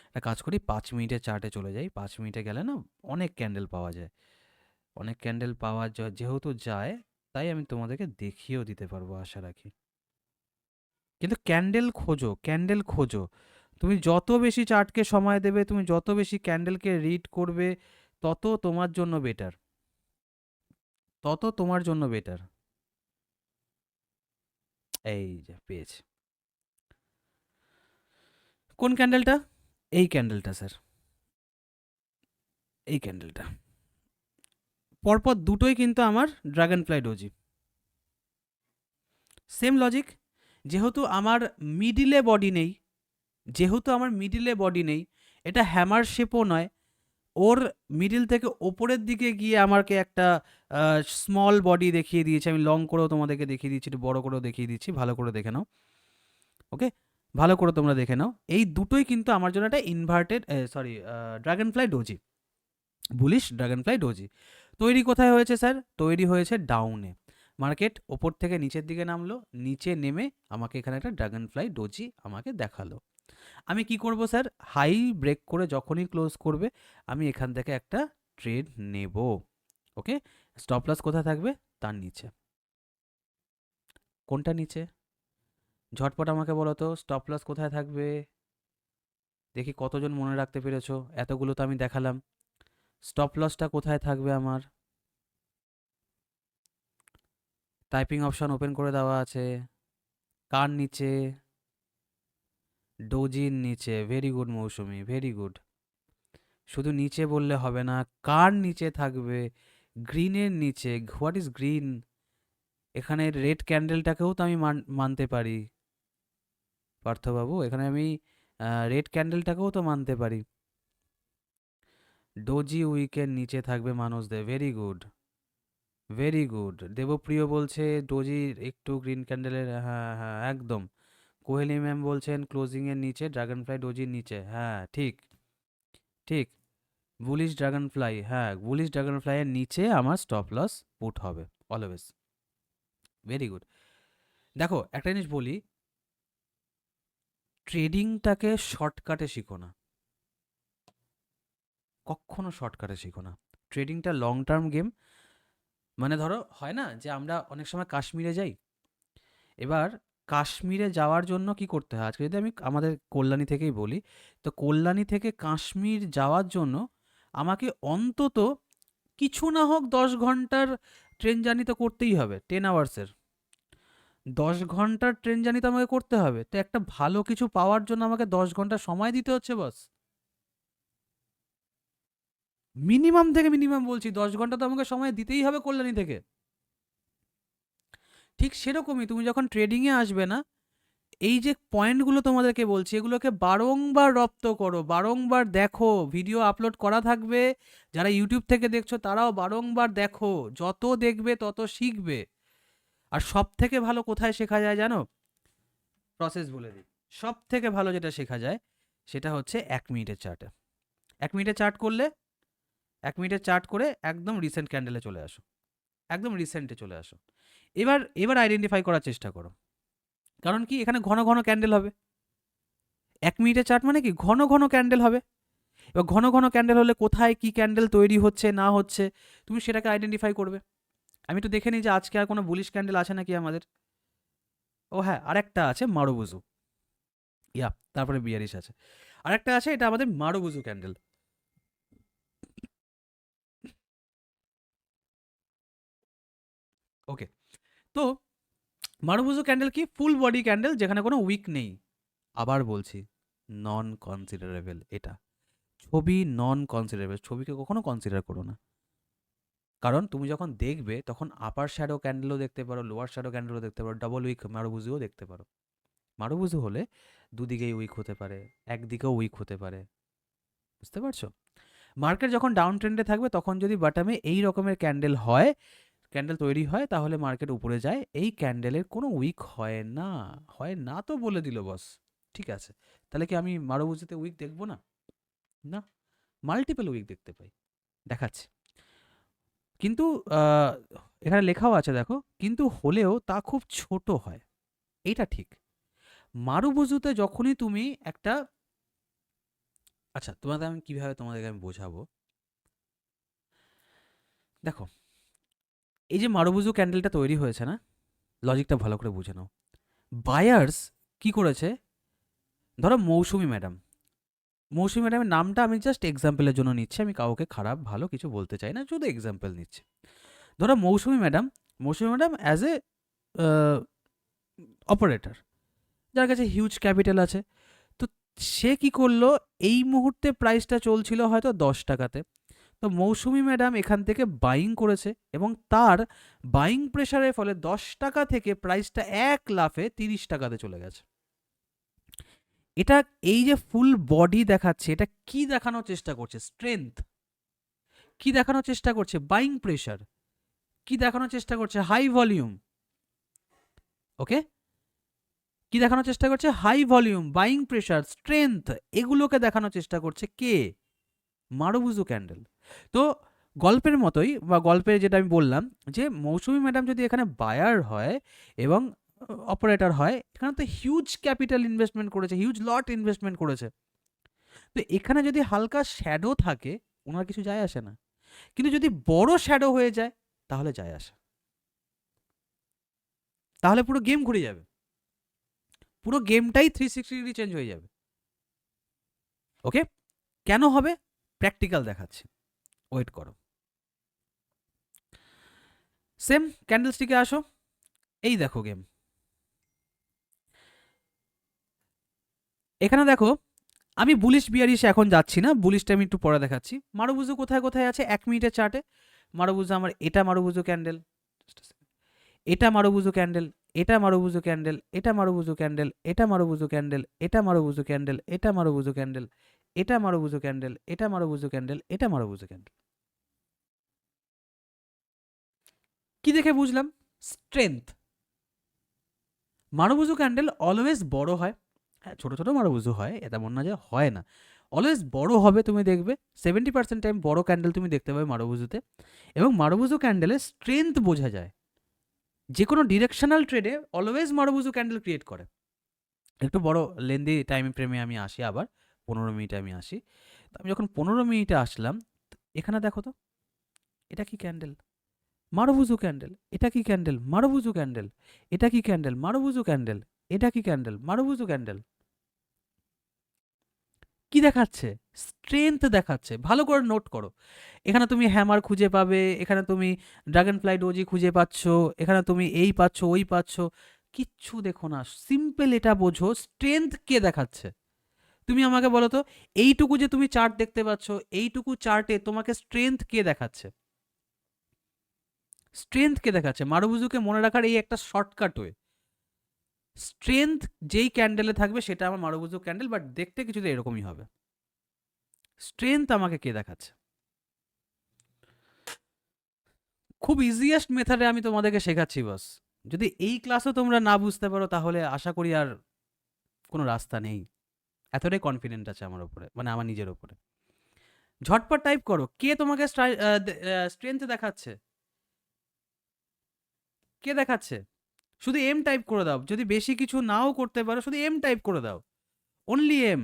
একটা কাজ করি, 5 মিনিটের চার্টে চলে যাই। 5 মিনিটে গেলে না অনেক ক্যান্ডেল পাওয়া যায়, অনেক ক্যান্ডেল পাওয়া যেহেতু যায়, তাই আমি তোমাদেরকে দেখিয়েও দিতে পারবো আশা রাখি। কিন্তু ক্যান্ডেল খোঁজো, ক্যান্ডেল খোঁজো। তুমি যত বেশি চার্টকে সময় দেবে, তুমি যত বেশি ক্যান্ডেলকে রিড করবে, তত তোমার জন্য বেটার, তত তোমার জন্য বেটার। এই যে পেয়েছি। কোন ক্যান্ডেলটা? এই ক্যান্ডেলটা স্যার, এই ক্যান্ডেলটা। পরপর দুটোই কিন্তু আমার dragon fly doji. Same logic, যেহেতু আমার মিডিলে বডি নেই, যেহেতু আমার মিডিলে বডি নেই, এটা হ্যামার শেপও নয়, ওর মিডিল থেকে ওপরের দিকে গিয়ে আমাকে একটা স্মল বডি দেখিয়ে দিয়েছে। আমি লং করেও তোমাদেরকে দেখিয়ে দিচ্ছি, একটু বড় করেও দেখিয়ে দিচ্ছি, ভালো করে দেখে নাও। ওকে, ভালো করে তোমরা দেখে নাও। এই দুটোই কিন্তু আমার জন্য একটা inverted, sorry, dragon fly doji, bullish dragon fly doji. তৈরি কোথায় হয়েছে স্যার? তৈরি হয়েছে ডাউনে। মার্কেট ওপর থেকে নিচের দিকে নামলো, নিচে নেমে আমাকে এখানে একটা ড্রাগন ফ্লাই ডোজি আমাকে দেখালো। আমি কি করব স্যার? হাই ব্রেক করে যখনই ক্লোজ করবে, আমি এখান থেকে একটা ট্রেড নেব। ওকে, স্টপ লস কোথায় থাকবে? তার নিচে। কোনটা নিচে? ঝটপট আমাকে বলো তো, স্টপ লস কোথায় থাকবে? দেখি কতজন মনে রাখতে পেরেছো, এতগুলো তো আমি দেখালাম। স্টপ লসটা কোথায় থাকবে আমার? টাইপিং অপশন ওপেন করে দেওয়া আছে। কার নিচে? ডোজির নিচে। ভেরি গুড মৌসুমি, ভেরি গুড। শুধু নিচে বললে হবে না, কার নিচে থাকবে? গ্রিনের নিচে। What is green? এখানে রেড ক্যান্ডেলটাকেও তো আমি মানতে পারি পার্থবাবু, এখানে আমি রেড ক্যান্ডেলটাকেও তো মানতে পারি। ডোজি উইকের নিচে থাকবে Manas De, very good, very good. Debpriya বলছে ডোজির একটু গ্রিন ক্যান্ডেলের, হ্যাঁ হ্যাঁ একদম। কোহেলি ম্যাম বলছেন ক্লোজিংয়ের নিচে, ড্রাগন ফ্লাই ডোজির নিচে, হ্যাঁ ঠিক, ঠিক। বুলিশ ড্রাগন ফ্লাই, হ্যাঁ বুলিশ ড্রাগন ফ্লাইয়ের নিচে আমার স্টপ লস পুট হবে অলওয়েজ। Very good. দেখো একটা জিনিস বলি, ট্রেডিংটাকে শর্টকাটে শিখো না, কখনো শর্টকাটে শিখো না। ট্রেডিংটা লং টার্ম গেম। মানে ধরো হয় না যে আমরা অনেক সময় কাশ্মীরে যাই, এবার কাশ্মীরে যাওয়ার জন্য কি করতে হয়? আজকে যদি আমি আমাদের কল্যাণী থেকেই বলি, তো কল্যাণী থেকে কাশ্মীর যাওয়ার জন্য আমাকে অন্তত কিছু না হোক 10 ঘন্টার ট্রেন জার্নি তো করতেই হবে, 10 আওয়ার্সের। 10 ঘন্টার ট্রেন জার্নি তো আমাকে করতে হবে, তো একটা ভালো কিছু পাওয়ার জন্য আমাকে 10 ঘন্টা সময় দিতে হচ্ছে বস। মিনিমাম থেকে মিনিমাম বলছি, 10 ঘন্টা তো আমাকে সময় দিতেই হবে কল্যাণী থেকে। ঠিক সেরকমই তুমি যখন ট্রেডিংয়ে আসবে না, এই যে পয়েন্টগুলো তোমাদেরকে বলছি, এগুলোকে বারংবার রপ্ত করো, বারংবার দেখো, ভিডিও আপলোড করা থাকবে, যারা ইউটিউব থেকে দেখছো তারাও বারংবার দেখো, যত দেখবে তত শিখবে। আর সব থেকে ভালো কোথায় শেখা যায় জানো? প্রসেস বলে দিই, সব থেকে ভালো যেটা শেখা যায় সেটা হচ্ছে 1 মিনিটের চার্টে। 1 মিনিটের চার্ট করলে, 1 মিনিটের চার্ট করে একদম রিসেন্ট ক্যান্ডেলে চলে আসো, একদম রিসেন্টে চলে আসো। এবার এবার আইডেন্টিফাই করার চেষ্টা করো, কারণ কি এখানে ঘন ঘন ক্যান্ডেল হবে। 1 মিনিটের চার্ট মানে কি ঘন ঘন ক্যান্ডেল হবে। এবার ঘন ঘন ক্যান্ডেল হলে কোথায় কি ক্যান্ডেল তৈরি হচ্ছে না হচ্ছে তুমি সেটাকে আইডেন্টিফাই করবে। আমি একটু দেখে নিই যে আজকে আর কোনো বুলিশ ক্যান্ডেল আছে নাকি আমাদের। ও হ্যাঁ, আরেকটা আছে মারুবুজু, ইয়া, তারপরে বিয়ারিশ আছে, আরেকটা আছে, এটা আমাদের মারুবুজু ক্যান্ডেল। ওকে, তো মারুবুজু ক্যান্ডেল কি? ফুল বডি ক্যান্ডেল যেখানে কোনো উইক নেই। আবার বলছি, নন কনসিডারেবল এটা। ছবি নন কনসিডারেবল, ছবিকে কখনো কনসিডার করো না। কারণ তুমি যখন দেখবে তখন আপার শ্যাডো ক্যান্ডেলও দেখতে পারো, লোয়ার শ্যাডো ক্যান্ডেলও দেখতে পারো, ডাবল উইক মারুবুজুও দেখতে পারো। মারুবুজু হলে দুদিকেই উইক হতে পারে, একদিকেও উইক হতে পারে, বুঝতে পারছো? মার্কেট যখন ডাউন ট্রেন্ডে থাকবে তখন যদি বাটামে এই রকমের ক্যান্ডেল হয়, ক্যান্ডেল তৈরি হয়, তাহলে মার্কেট উপরে যায়। এই ক্যান্ডেলের কোনো উইক হয় না, হয় না তো বলে দিল বস। ঠিক আছে, তাহলে কি আমি মারুবুজুতে উইক দেখবো না? না, মাল্টিপল উইক দেখতে পাই, দেখাচ্ছে। কিন্তু আহ, এখানে লেখাও আছে দেখো, কিন্তু হলেও তা খুব ছোট হয়, এইটা ঠিক। মারুবুজুতে যখনই তুমি একটা, আচ্ছা তোমাদের আমি কিভাবে তোমাদেরকে আমি বোঝাবো, দেখো এই যে মারুবুজু ক্যান্ডেলটা তৈরি হয়েছে না, লজিকটা ভালো করে বুঝে নাও। বায়ার্স কি করেছে, ধরো মৌসুমি ম্যাডাম, মৌসুমি ম্যাডামের নামটা আমি জাস্ট এক্সাম্পলের জন্য নিচ্ছি, আমি কাউকে খারাপ ভালো কিছু বলতে চাই না, শুধু এক্সাম্পল নিচ্ছি। ধরো Mousumi madam, Mousumi madam as a operator, যার কাছে হিউজ ক্যাপিটাল আছে, তো সে কি করলো, এই মুহূর্তে প্রাইসটা চলছিল হয়তো 10 টাকাতে, তো মৌসুমি ম্যাডাম এখান থেকে বাইং করেছে এবং তার বাইং প্রেশারের ফলে 10 টাকা থেকে প্রাইসটা এক লাফে 30 টাকাতে চলে গেছে। এটা, এই যে ফুল বডি দেখাচ্ছে, এটা কি দেখানোর চেষ্টা করছে? স্ট্রেংথ। কি দেখানোর চেষ্টা করছে? Buying pressure. কি দেখানোর চেষ্টা করছে? High volume. ওকে, কি দেখানোর চেষ্টা করছে? High volume, buying pressure, strength, এগুলোকে দেখানোর চেষ্টা করছে কে? মারুবুজু ক্যান্ডেল। তো গল্পের মতোই, বা গল্পের যেটা আমি বললাম, যে মৌসুমি ম্যাডাম যদি এখানে বায়ার হয় এবং অপারেটর হয়, এখানে তো হিউজ ক্যাপিটাল ইনভেস্টমেন্ট করেছে, হিউজ লট ইনভেস্টমেন্ট করেছে, তো এখানে যদি হালকা শ্যাডো থাকে ওনার কিছু যায় আসে না, কিন্তু যদি বড় শ্যাডো হয়ে যায় তাহলে যায় আসে, তাহলে পুরো গেম ঘুরে যাবে, পুরো গেমটাই 360 ডিগ্রি চেঞ্জ হয়ে যাবে। ওকে, কেন হবে? প্র্যাকটিক্যাল দেখাচ্ছি, ওয়েট করো। সেম ক্যান্ডেলস্টিকে আসো, এই দেখো গেম, এখানে দেখো আমি বুলিশ বিয়ারিশে এখন যাচ্ছি না, বুলিশটা আমি একটু পরে দেখাচ্ছি। মারুবুজু কোথায় কোথায় আছে 1 মিনিটের চার্টে? মারুবুজু আমার, এটা মারুবুজু ক্যান্ডেল, এটা মারুবুজু ক্যান্ডেল, এটা মারুবুজু ক্যান্ডেল, এটা মারুবুজু ক্যান্ডেল, এটা মারুবুজু ক্যান্ডেল, এটা মারুবুজু ক্যান্ডেল, এটা মারুবুজু ক্যান্ডেল, এটা মারুবুজু ক্যান্ডেল, এটা মারুবুজু ক্যান্ডেল, এটা মারুবুজু ক্যান্ডেল। কি দেখে বুঝলাম? স্ট্রেংথ। মারুবুজু ক্যান্ডেল অলওয়েজ বড় হয়, হ্যাঁ ছোটো ছোটো মারুবুজু হয়, তেমন না যে হয় না, অলওয়েজ বড় হবে, তুমি দেখবে 70% টাইম বড় ক্যান্ডেল তুমি দেখতে পাবে মারুবুজুতে। এবং মারুবুজু ক্যান্ডেলের স্ট্রেংথ বোঝা যায়, যে কোনো ডিরেকশনাল ট্রেডে অলওয়েজ মারুবুজু ক্যান্ডেল ক্রিয়েট করে। একটু বড় লেন্দি টাইম ফ্রেমে আমি আসি, আবার 15 মিনিটে আমি আসি। তো আমি যখন 15 মিনিটে আসলাম, এখানে দেখো তো, এটা কি ক্যান্ডেল? মারুবুজু ক্যান্ডেল। এটা কি ক্যান্ডেল? মারুবুজু ক্যান্ডেল। এটা কি ক্যান্ডেল? মারুবুজু ক্যান্ডেল। এটা কি ক্যান্ডেল? মারুবুজু ক্যান্ডেল। কি দেখাচ্ছে? স্ট্রেংথ দেখাচ্ছে, ভালো করে নোট করো। এখানে তুমি হ্যামার খুঁজে পাবে, এখানে তুমি ড্রাগন ফ্লাই ডোজি খুঁজে পাচ্ছ, এখানে তুমি এই পাচ্ছ ওই পাচ্ছ, কিচ্ছু দেখো না, সিম্পল এটা বোঝো স্ট্রেংথ কে দেখাচ্ছে। তুমি আমাকে বলো তো, এইটুকু যে তুমি চার্ট দেখতে পাচ্ছ, এইটুকু চার্টে তোমাকে স্ট্রেংথ কে দেখাচ্ছে? স্ট্রেংথ কে দেখাচ্ছে? মারুবুজুকে মনে রাখার এই একটা শর্টকাট ওয়ে, স্ট্রেংথ যেই ক্যান্ডেলে থাকবে সেটা আমার মারুবুজু ক্যান্ডেল, বাট দেখতে কিছুটা এরকমই হবে। স্ট্রেংথ আমাকে কে দেখাচ্ছে? খুব ইজিয়েস্ট মেথডে আমি তোমাদেরকে শেখাচ্ছি বস। যদি এই ক্লাসও তোমরা না বুঝতে পারো তাহলে আশা করি আর কোনো রাস্তা নেই। এতটাই কনফিডেন্ট আছে আমার উপরে, মানে আমার নিজের উপরে। ঝটপট টাইপ করো, কে তোমাকে স্ট্রেংথ দেখাচ্ছে? কে দেখাচ্ছে? শুধু এম টাইপ করে দাও, যদি বেশি কিছু নাও করতে পারো শুধু এম টাইপ করে দাও, অনলি এম।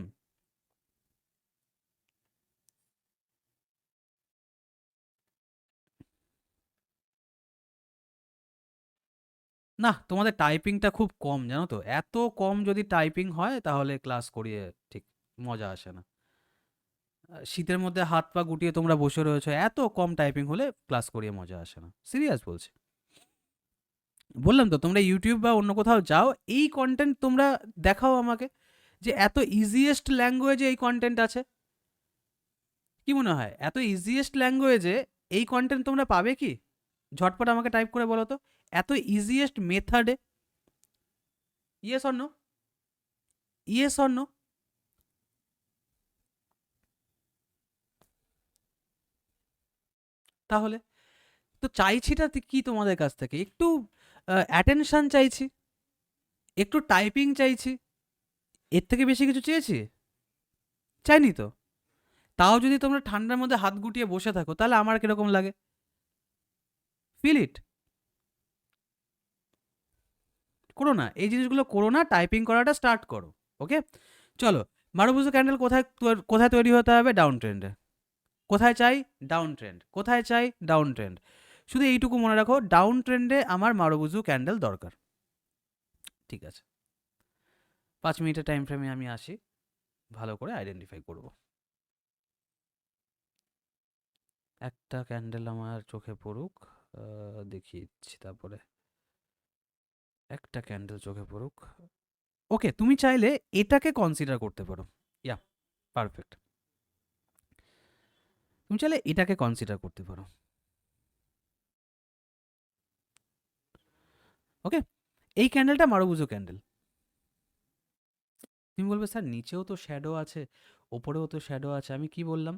না, তোমাদের টাইপিংটা খুব কম জানো তো, এত কম যদি টাইপিং হয় তাহলে ক্লাস করিয়ে ঠিক মজা আসে না। শীতের মধ্যে হাত পা গুটিয়ে তোমরা বসে রয়েছো, এত কম টাইপিং হলে ক্লাস করিয়ে মজা আসে না, সিরিয়াস বলছি। বললাম তো, তোমরা ইউটিউব বা অন্য কোথাও যাও, এই কন্টেন্ট তোমরা দেখাও আমাকে, যে এত ইজিয়েস্ট ল্যাঙ্গুয়েজে এই কন্টেন্ট আছে। কি মনে হয় এত ইজিয়েস্ট ল্যাঙ্গুয়েজে এই কন্টেন্ট তোমরা পাবে কি? ঝটপট আমাকে টাইপ করে বলো তো, এত ইজিয়েস্ট মেথডে। Yes or no? Yes or no? তাহলে তো চাইছিটা কি তোমাদের কাছ থেকে? একটু অ্যাটেনশন চাইছি, একটু টাইপিং চাইছি, এর থেকে বেশি কিছু চেয়েছি? চাইনি তো। তাও যদি তোমরা ঠান্ডার মধ্যে হাত গুটিয়ে বসে থাকো তাহলে আমার কিরকম লাগে? Feel it. করো না এই জিনিসগুলো, করো না, টাইপিং করাটা স্টার্ট করো। ওকে, চলো। মারুবুজু ক্যান্ডেল কোথায় তৈরি হতে হবে? ডাউন ট্রেন্ডে। কোথায় চাই? Down trend. কোথায় চাই? Down trend. শুধু এইটুকু মনে রাখো, ডাউন ট্রেন্ডে আমার মারুবুজু ক্যান্ডেল দরকার। ঠিক আছে, 5 মিনিটের টাইম ফ্রেমে আমি আসি, ভালো করে আইডেন্টিফাই করব। একটা ক্যান্ডেল আমার চোখে পড়ুক, দেখিয়েছি, তারপরে একটা ক্যান্ডেল চোখে পড়ুক। ওকে, তুমি চাইলে এটাকে কনসিডার করতে পারো। ইয়া, পারফেক্ট। তুমি চাইলে এটাকে কনসিডার করতে পারো। ওকে, এই ক্যান্ডেলটা মারুবুজু ক্যান্ডেল। তুমি বলবে স্যার নিচেও তো শ্যাডো আছে, ওপরেও তো শ্যাডো আছে। আমি কি বললাম?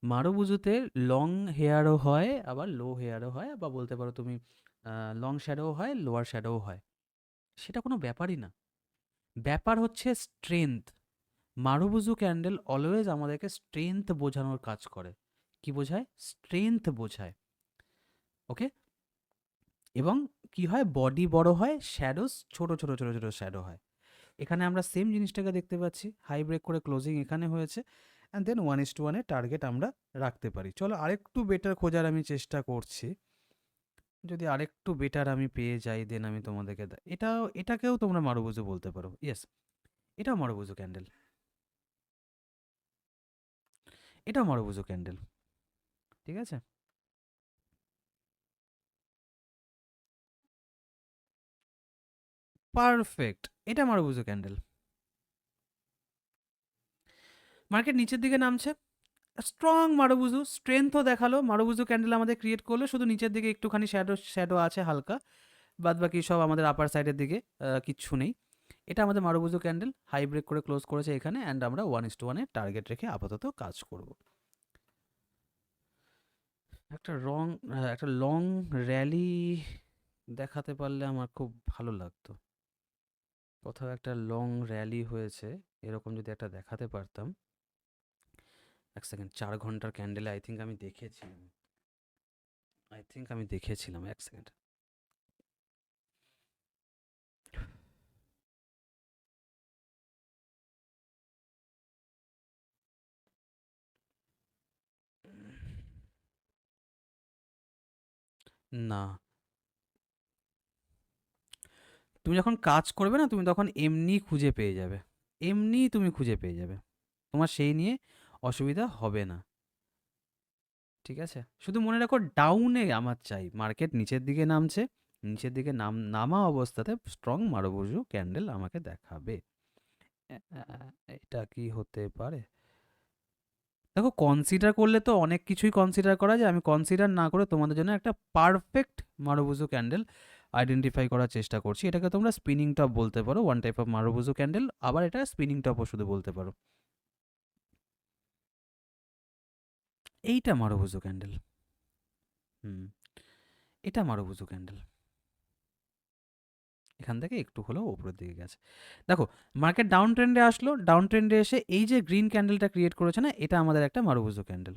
মারুবুজুতে লং হেয়ারও হয়, আবার লো হেয়ারও হয়, বা বলতে পারো তুমি লং শ্যাডোও হয়, লোয়ার শ্যাডোও হয়। সেটা কোনো ব্যাপারই না। ব্যাপার হচ্ছে স্ট্রেংথ। মারুবুজু ক্যান্ডেল অলওয়েজ আমাদেরকে স্ট্রেংথ বোঝানোর কাজ করে। কি বোঝায়? স্ট্রেংথ বোঝায়। ওকে, এবং কি হয়, বডি বড় হয়, শ্যাডোস ছোট ছোট ছোট ছোট শ্যাডো হয়। এখানে আমরা সেম জিনিসটাকে দেখতে পাচ্ছি, হাই ব্রেক করে ক্লোজিং এখানে হয়েছে, অ্যান্ড দেন 1:1 টার্গেট আমরা রাখতে পারি। চলো আরেকটু বেটার খোঁজার আমি চেষ্টা করছি, যদি আরেকটু বেটার আমি পেয়ে যাই দেন আমি তোমাদেরকে এটাকেও তোমরা মারুবুজু বলতে পারো। ইয়েস, এটাও মারুবুজু ক্যান্ডেল, এটাও মারুবুজু ক্যান্ডেল। ঠিক আছে, পারফেক্ট, এটা মারুবুজু ক্যান্ডেল। মার্কেট নিচের দিকে নামছে, স্ট্রং মারুবুজু, স্ট্রেংথও দেখালো, মারুবুজু ক্যান্ডেল আমাদের ক্রিয়েট করলো, শুধু নিচের দিকে একটুখানি শ্যাডো শ্যাডো আছে হালকা, বাদ বাকি সব আমাদের আপার সাইডের দিকে কিচ্ছু নেই। এটা আমাদের মারুবুজু ক্যান্ডেল, হাই ব্রেক করে ক্লোজ করেছে এখানে, অ্যান্ড আমরা 1:1 টার্গেট রেখে আপাতত কাজ করব। একটা লং র্যালি দেখাতে পারলে আমার খুব ভালো লাগতো। কোথাও একটা লং র্যালি হয়েছে, এরকম যদি একটা দেখাতে পারতাম। এক সেকেন্ড, 4 ঘন্টার ক্যান্ডেলে আই থিঙ্ক আমি দেখেছিলাম, এক সেকেন্ড। না, তুমি যখন কাজ করবে না, তুমি তখন এমনি খুঁজে পেয়ে যাবে, এমনি তুমি খুঁজে পেয়ে যাবে, তোমার সেই নিয়ে অসুবিধা হবে না। ঠিক আছে, শুধু মনে রাখো ডাউনে আমার চাই, মার্কেট নিচের দিকে নামছে, নিচের দিকে নামা অবস্থাতে স্ট্রং মারুবুজু ক্যান্ডেল আমাকে দেখাবে। এটা কি হতে পারে? দেখো, কনসিডার করলে তো অনেক কিছুই কনসিডার করা যায়, আমি কনসিডার না করে তোমাদের জন্য একটা পারফেক্ট মারুবুজু ক্যান্ডেল আইডেন্টিফাই করার চেষ্টা করছি। এটাকে তোমরা স্পিনিং টপ বলতে পারো, ওয়ান টাইপ অফ মারুবুজু ক্যান্ডেল, আবার এটা স্পিনিং টপও শুধু বলতে পারো। এইটা মারুবুজু ক্যান্ডেল, এটা মারুবুজু ক্যান্ডেল, এখান থেকে একটু হলেও উপরের দিকে গেছে। দেখো মার্কেট ডাউন ট্রেন্ডে আসলো, ডাউন ট্রেন্ডে এসে এই যে গ্রিন ক্যান্ডেলটা ক্রিয়েট করেছে না, এটা আমাদের একটা মারুবুজু ক্যান্ডেল।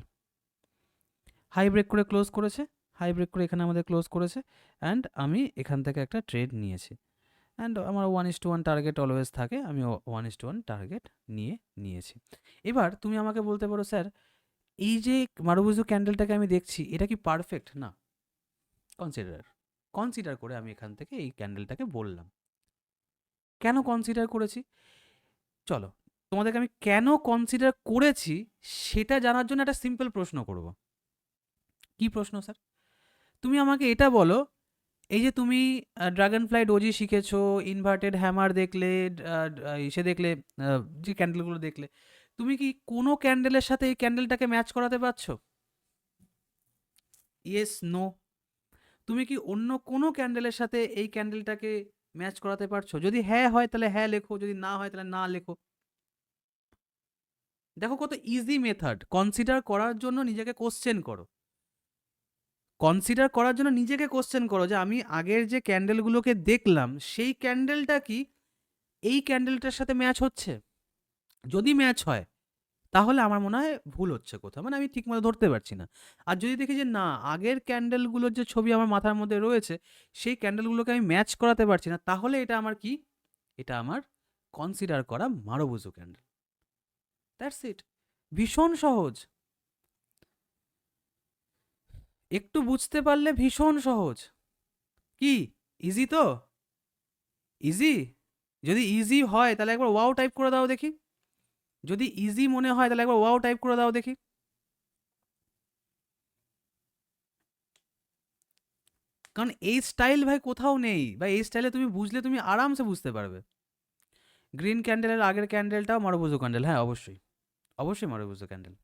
হাই ব্রেক করে ক্লোজ করেছে, হাই ব্রেক করে এখানে আমাদের ক্লোজ করেছে, অ্যান্ড আমি এখান থেকে একটা ট্রেড নিয়েছি, অ্যান্ড আমার 1:1 টার্গেট অলওয়েজ থাকে, আমি 1:1 টার্গেট নিয়েছি। এবার তুমি আমাকে বলতে পারো স্যার এই যে মারুবুজু ক্যান্ডেলটাকে আমি দেখছি এটা কি পারফেক্ট? না, কনসিডার করে আমি এখান থেকে এই ক্যান্ডেলটাকে বললাম। কেন কনসিডার করেছি? চলো তোমাদেরকে আমি কেন কনসিডার করেছি সেটা জানার জন্য একটা সিম্পল প্রশ্ন করব। কি প্রশ্ন স্যার? তুমি আমাকে এটা বলো, এই যে তুমি ড্রাগন ফ্লাই ডোজি শিখেছো, ইনভার্টেড হ্যামার দেখলে, ইসে দেখলে, যে ক্যান্ডেলগুলো দেখলে, তুমি কি কোনো ক্যান্ডেলের সাথে এই ক্যান্ডেলটাকে ম্যাচ করাতে পারছো? Yes, no. তুমি কি অন্য কোনো ক্যান্ডেলের সাথে এই ক্যান্ডেলটাকে ম্যাচ করাতে পারছো? যদি হ্যাঁ হয় তাহলে হ্যাঁ লেখো, যদি না হয় তাহলে না লেখো। দেখো কত ইজি মেথড। কনসিডার করার জন্য নিজেকে কোশ্চেন করো, কনসিডার করার জন্য নিজেকে কোশ্চেন করো যে আমি আগের যে ক্যান্ডেলগুলোকে দেখলাম সেই ক্যান্ডেলটা কি এই ক্যান্ডেলটার সাথে ম্যাচ হচ্ছে? যদি ম্যাচ হয় তাহলে আমার মনে হয় ভুল হচ্ছে কোথাও, মানে আমি ঠিকমতো ধরতে পারছি না। আর যদি দেখি যে না, আগের ক্যান্ডেলগুলোর যে ছবি আমার মাথার মধ্যে রয়েছে সেই ক্যান্ডেলগুলোকে আমি ম্যাচ করাতে পারছি না, তাহলে এটা আমার কি? এটা আমার কনসিডার করা মারুবুজু ক্যান্ডেল। That's it. ভীষণ সহজ, একটু বুঝতে পারলে ভীষণ সহজ। কি ইজি তো? ইজি? যদি ইজি হয় তাহলে একবার ওয়াও টাইপ করে দাও দেখি। যদি ইজি মনে হয় তাহলে একবার ওয়াও টাইপ করে দাও দেখি। কারণ এই স্টাইল ভাই কোথাও নেই, বা এই স্টাইলে তুমি বুঝলে তুমি আরামসে বুঝতে পারবে। গ্রিন ক্যান্ডেলের আগের ক্যান্ডেলটাও মারুবুজু ক্যান্ডেল, হ্যাঁ অবশ্যই, অবশ্যই মারুবুজু ক্যান্ডেল।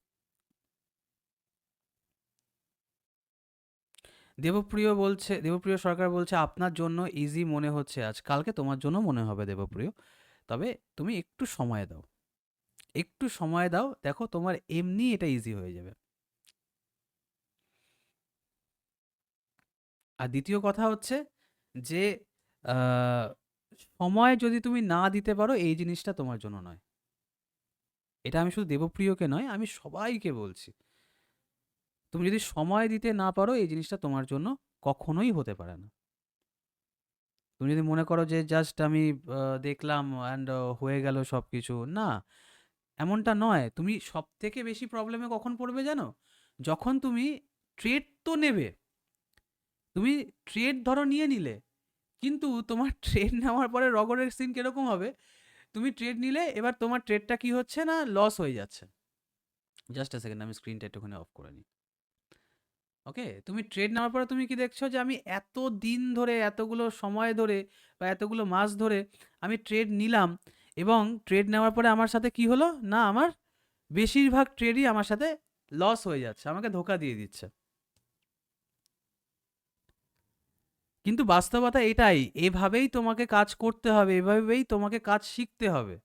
দেবপ্রিয় বলছে, দেবপ্রিয় সরকার বলছে আপনার জন্য ইজি মনে হচ্ছে আজ, কালকে তোমার জন্য মনে হবে দেবপ্রিয়, তবে তুমি একটু সময় দাও, একটু সময় দাও, দেখো তোমার এমনি এটা ইজি হয়ে যাবে। আর দ্বিতীয় কথা হচ্ছে যে আহ, সময় যদি তুমি না দিতে পারো এই জিনিসটা তোমার জন্য নয়। এটা আমি শুধু দেবপ্রিয়কে নয়, আমি সবাইকে বলছি, তুমি যদি সময় দিতে না পারো এই জিনিসটা তোমার জন্য কখনোই হতে পারে না। তুমি যদি মনে করো যে জাস্ট আমি দেখলাম অ্যান্ড হয়ে গেল সব কিছু, না, এমনটা নয়। তুমি সব থেকে বেশি প্রবলেমে কখন পড়বে জানো? যখন তুমি ট্রেড তো নেবে, তুমি ট্রেড ধরো নিয়ে নিলে, কিন্তু তোমার ট্রেড নেওয়ার পরে রগরের সিন কিরকম হবে? তুমি ট্রেড নিলে, এবার তোমার ট্রেডটা কি হচ্ছে না, লস হয়ে যাচ্ছে। জাস্ট আ সেকেন্ড, আমি স্ক্রিনটা একটুখানি অফ করে নিই। ওকে, তুমি ট্রেড নেওয়ার পরে তুমি কি দেখছো যে আমি এত দিন ধরে, এতগুলো সময় ধরে, বা এতগুলো মাস ধরে আমি ট্রেড নিলাম, এবং ট্রেড নেওয়ার পরে আমার সাথে কি হলো না, আমার বেশিরভাগ ট্রেডই আমার সাথে লস হয়ে যাচ্ছে, আমাকে ধোকা দিয়ে দিচ্ছে। কিন্তু বাস্তবতা এটাই, এভাবেই তোমাকে কাজ করতে হবে, এভাবেই তোমাকে কাজ শিখতে হবে।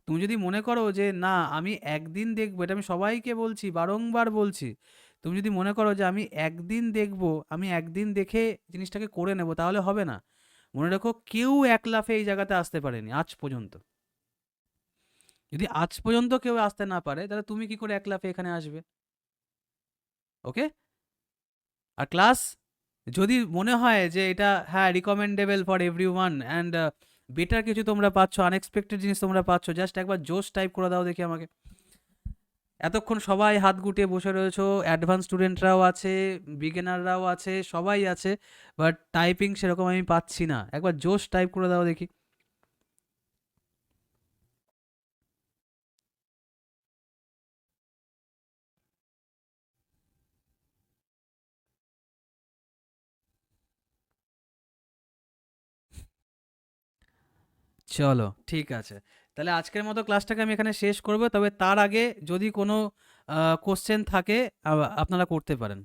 তুমি যদি মনে করো যে না আমি একদিন দেখবো, এটা আমি সবাইকে বলছি, বারংবার বলছি, তুমি যদি মনে করো যে আমি একদিন দেখবো, আমি একদিন দেখে জিনিসটাকে করে নেব, তাহলে হবে না। মনে রাখো কেউ এক লাফে এই জায়গাতে আসতে পারেনি আজ পর্যন্ত। যদি আজ পর্যন্ত কেউ আসতে না পারে তাহলে তুমি কি করে এক লাফে এখানে আসবে? ওকে। আর ক্লাস যদি মনে হয় যে এটা হ্যাঁ recommendable for every one and better কিছু তোমরা পাচ্ছ, আনএক্সপেক্টেড জিনিস তোমরা পাচ্ছ, জাস্ট একবার জোশ টাইপ করে দাও দেখি আমাকে। এতক্ষণ সবাই হাত গুটিয়ে বসে রয়েছো, অ্যাডভান্স স্টুডেন্টরাও আছে, বিগিনাররাও আছে, সবাই আছে, বাট টাইপিং সেরকম আমি পাচ্ছি না, একবার জোশ টাইপ করে দাও দেখি। চলো ঠিক আছে, তাহলে আজকের মতো ক্লাসটাকে আমি এখানে শেষ করবো, তবে তার আগে যদি কোনো কোশ্চেন থাকে আপনারা করতে পারেন।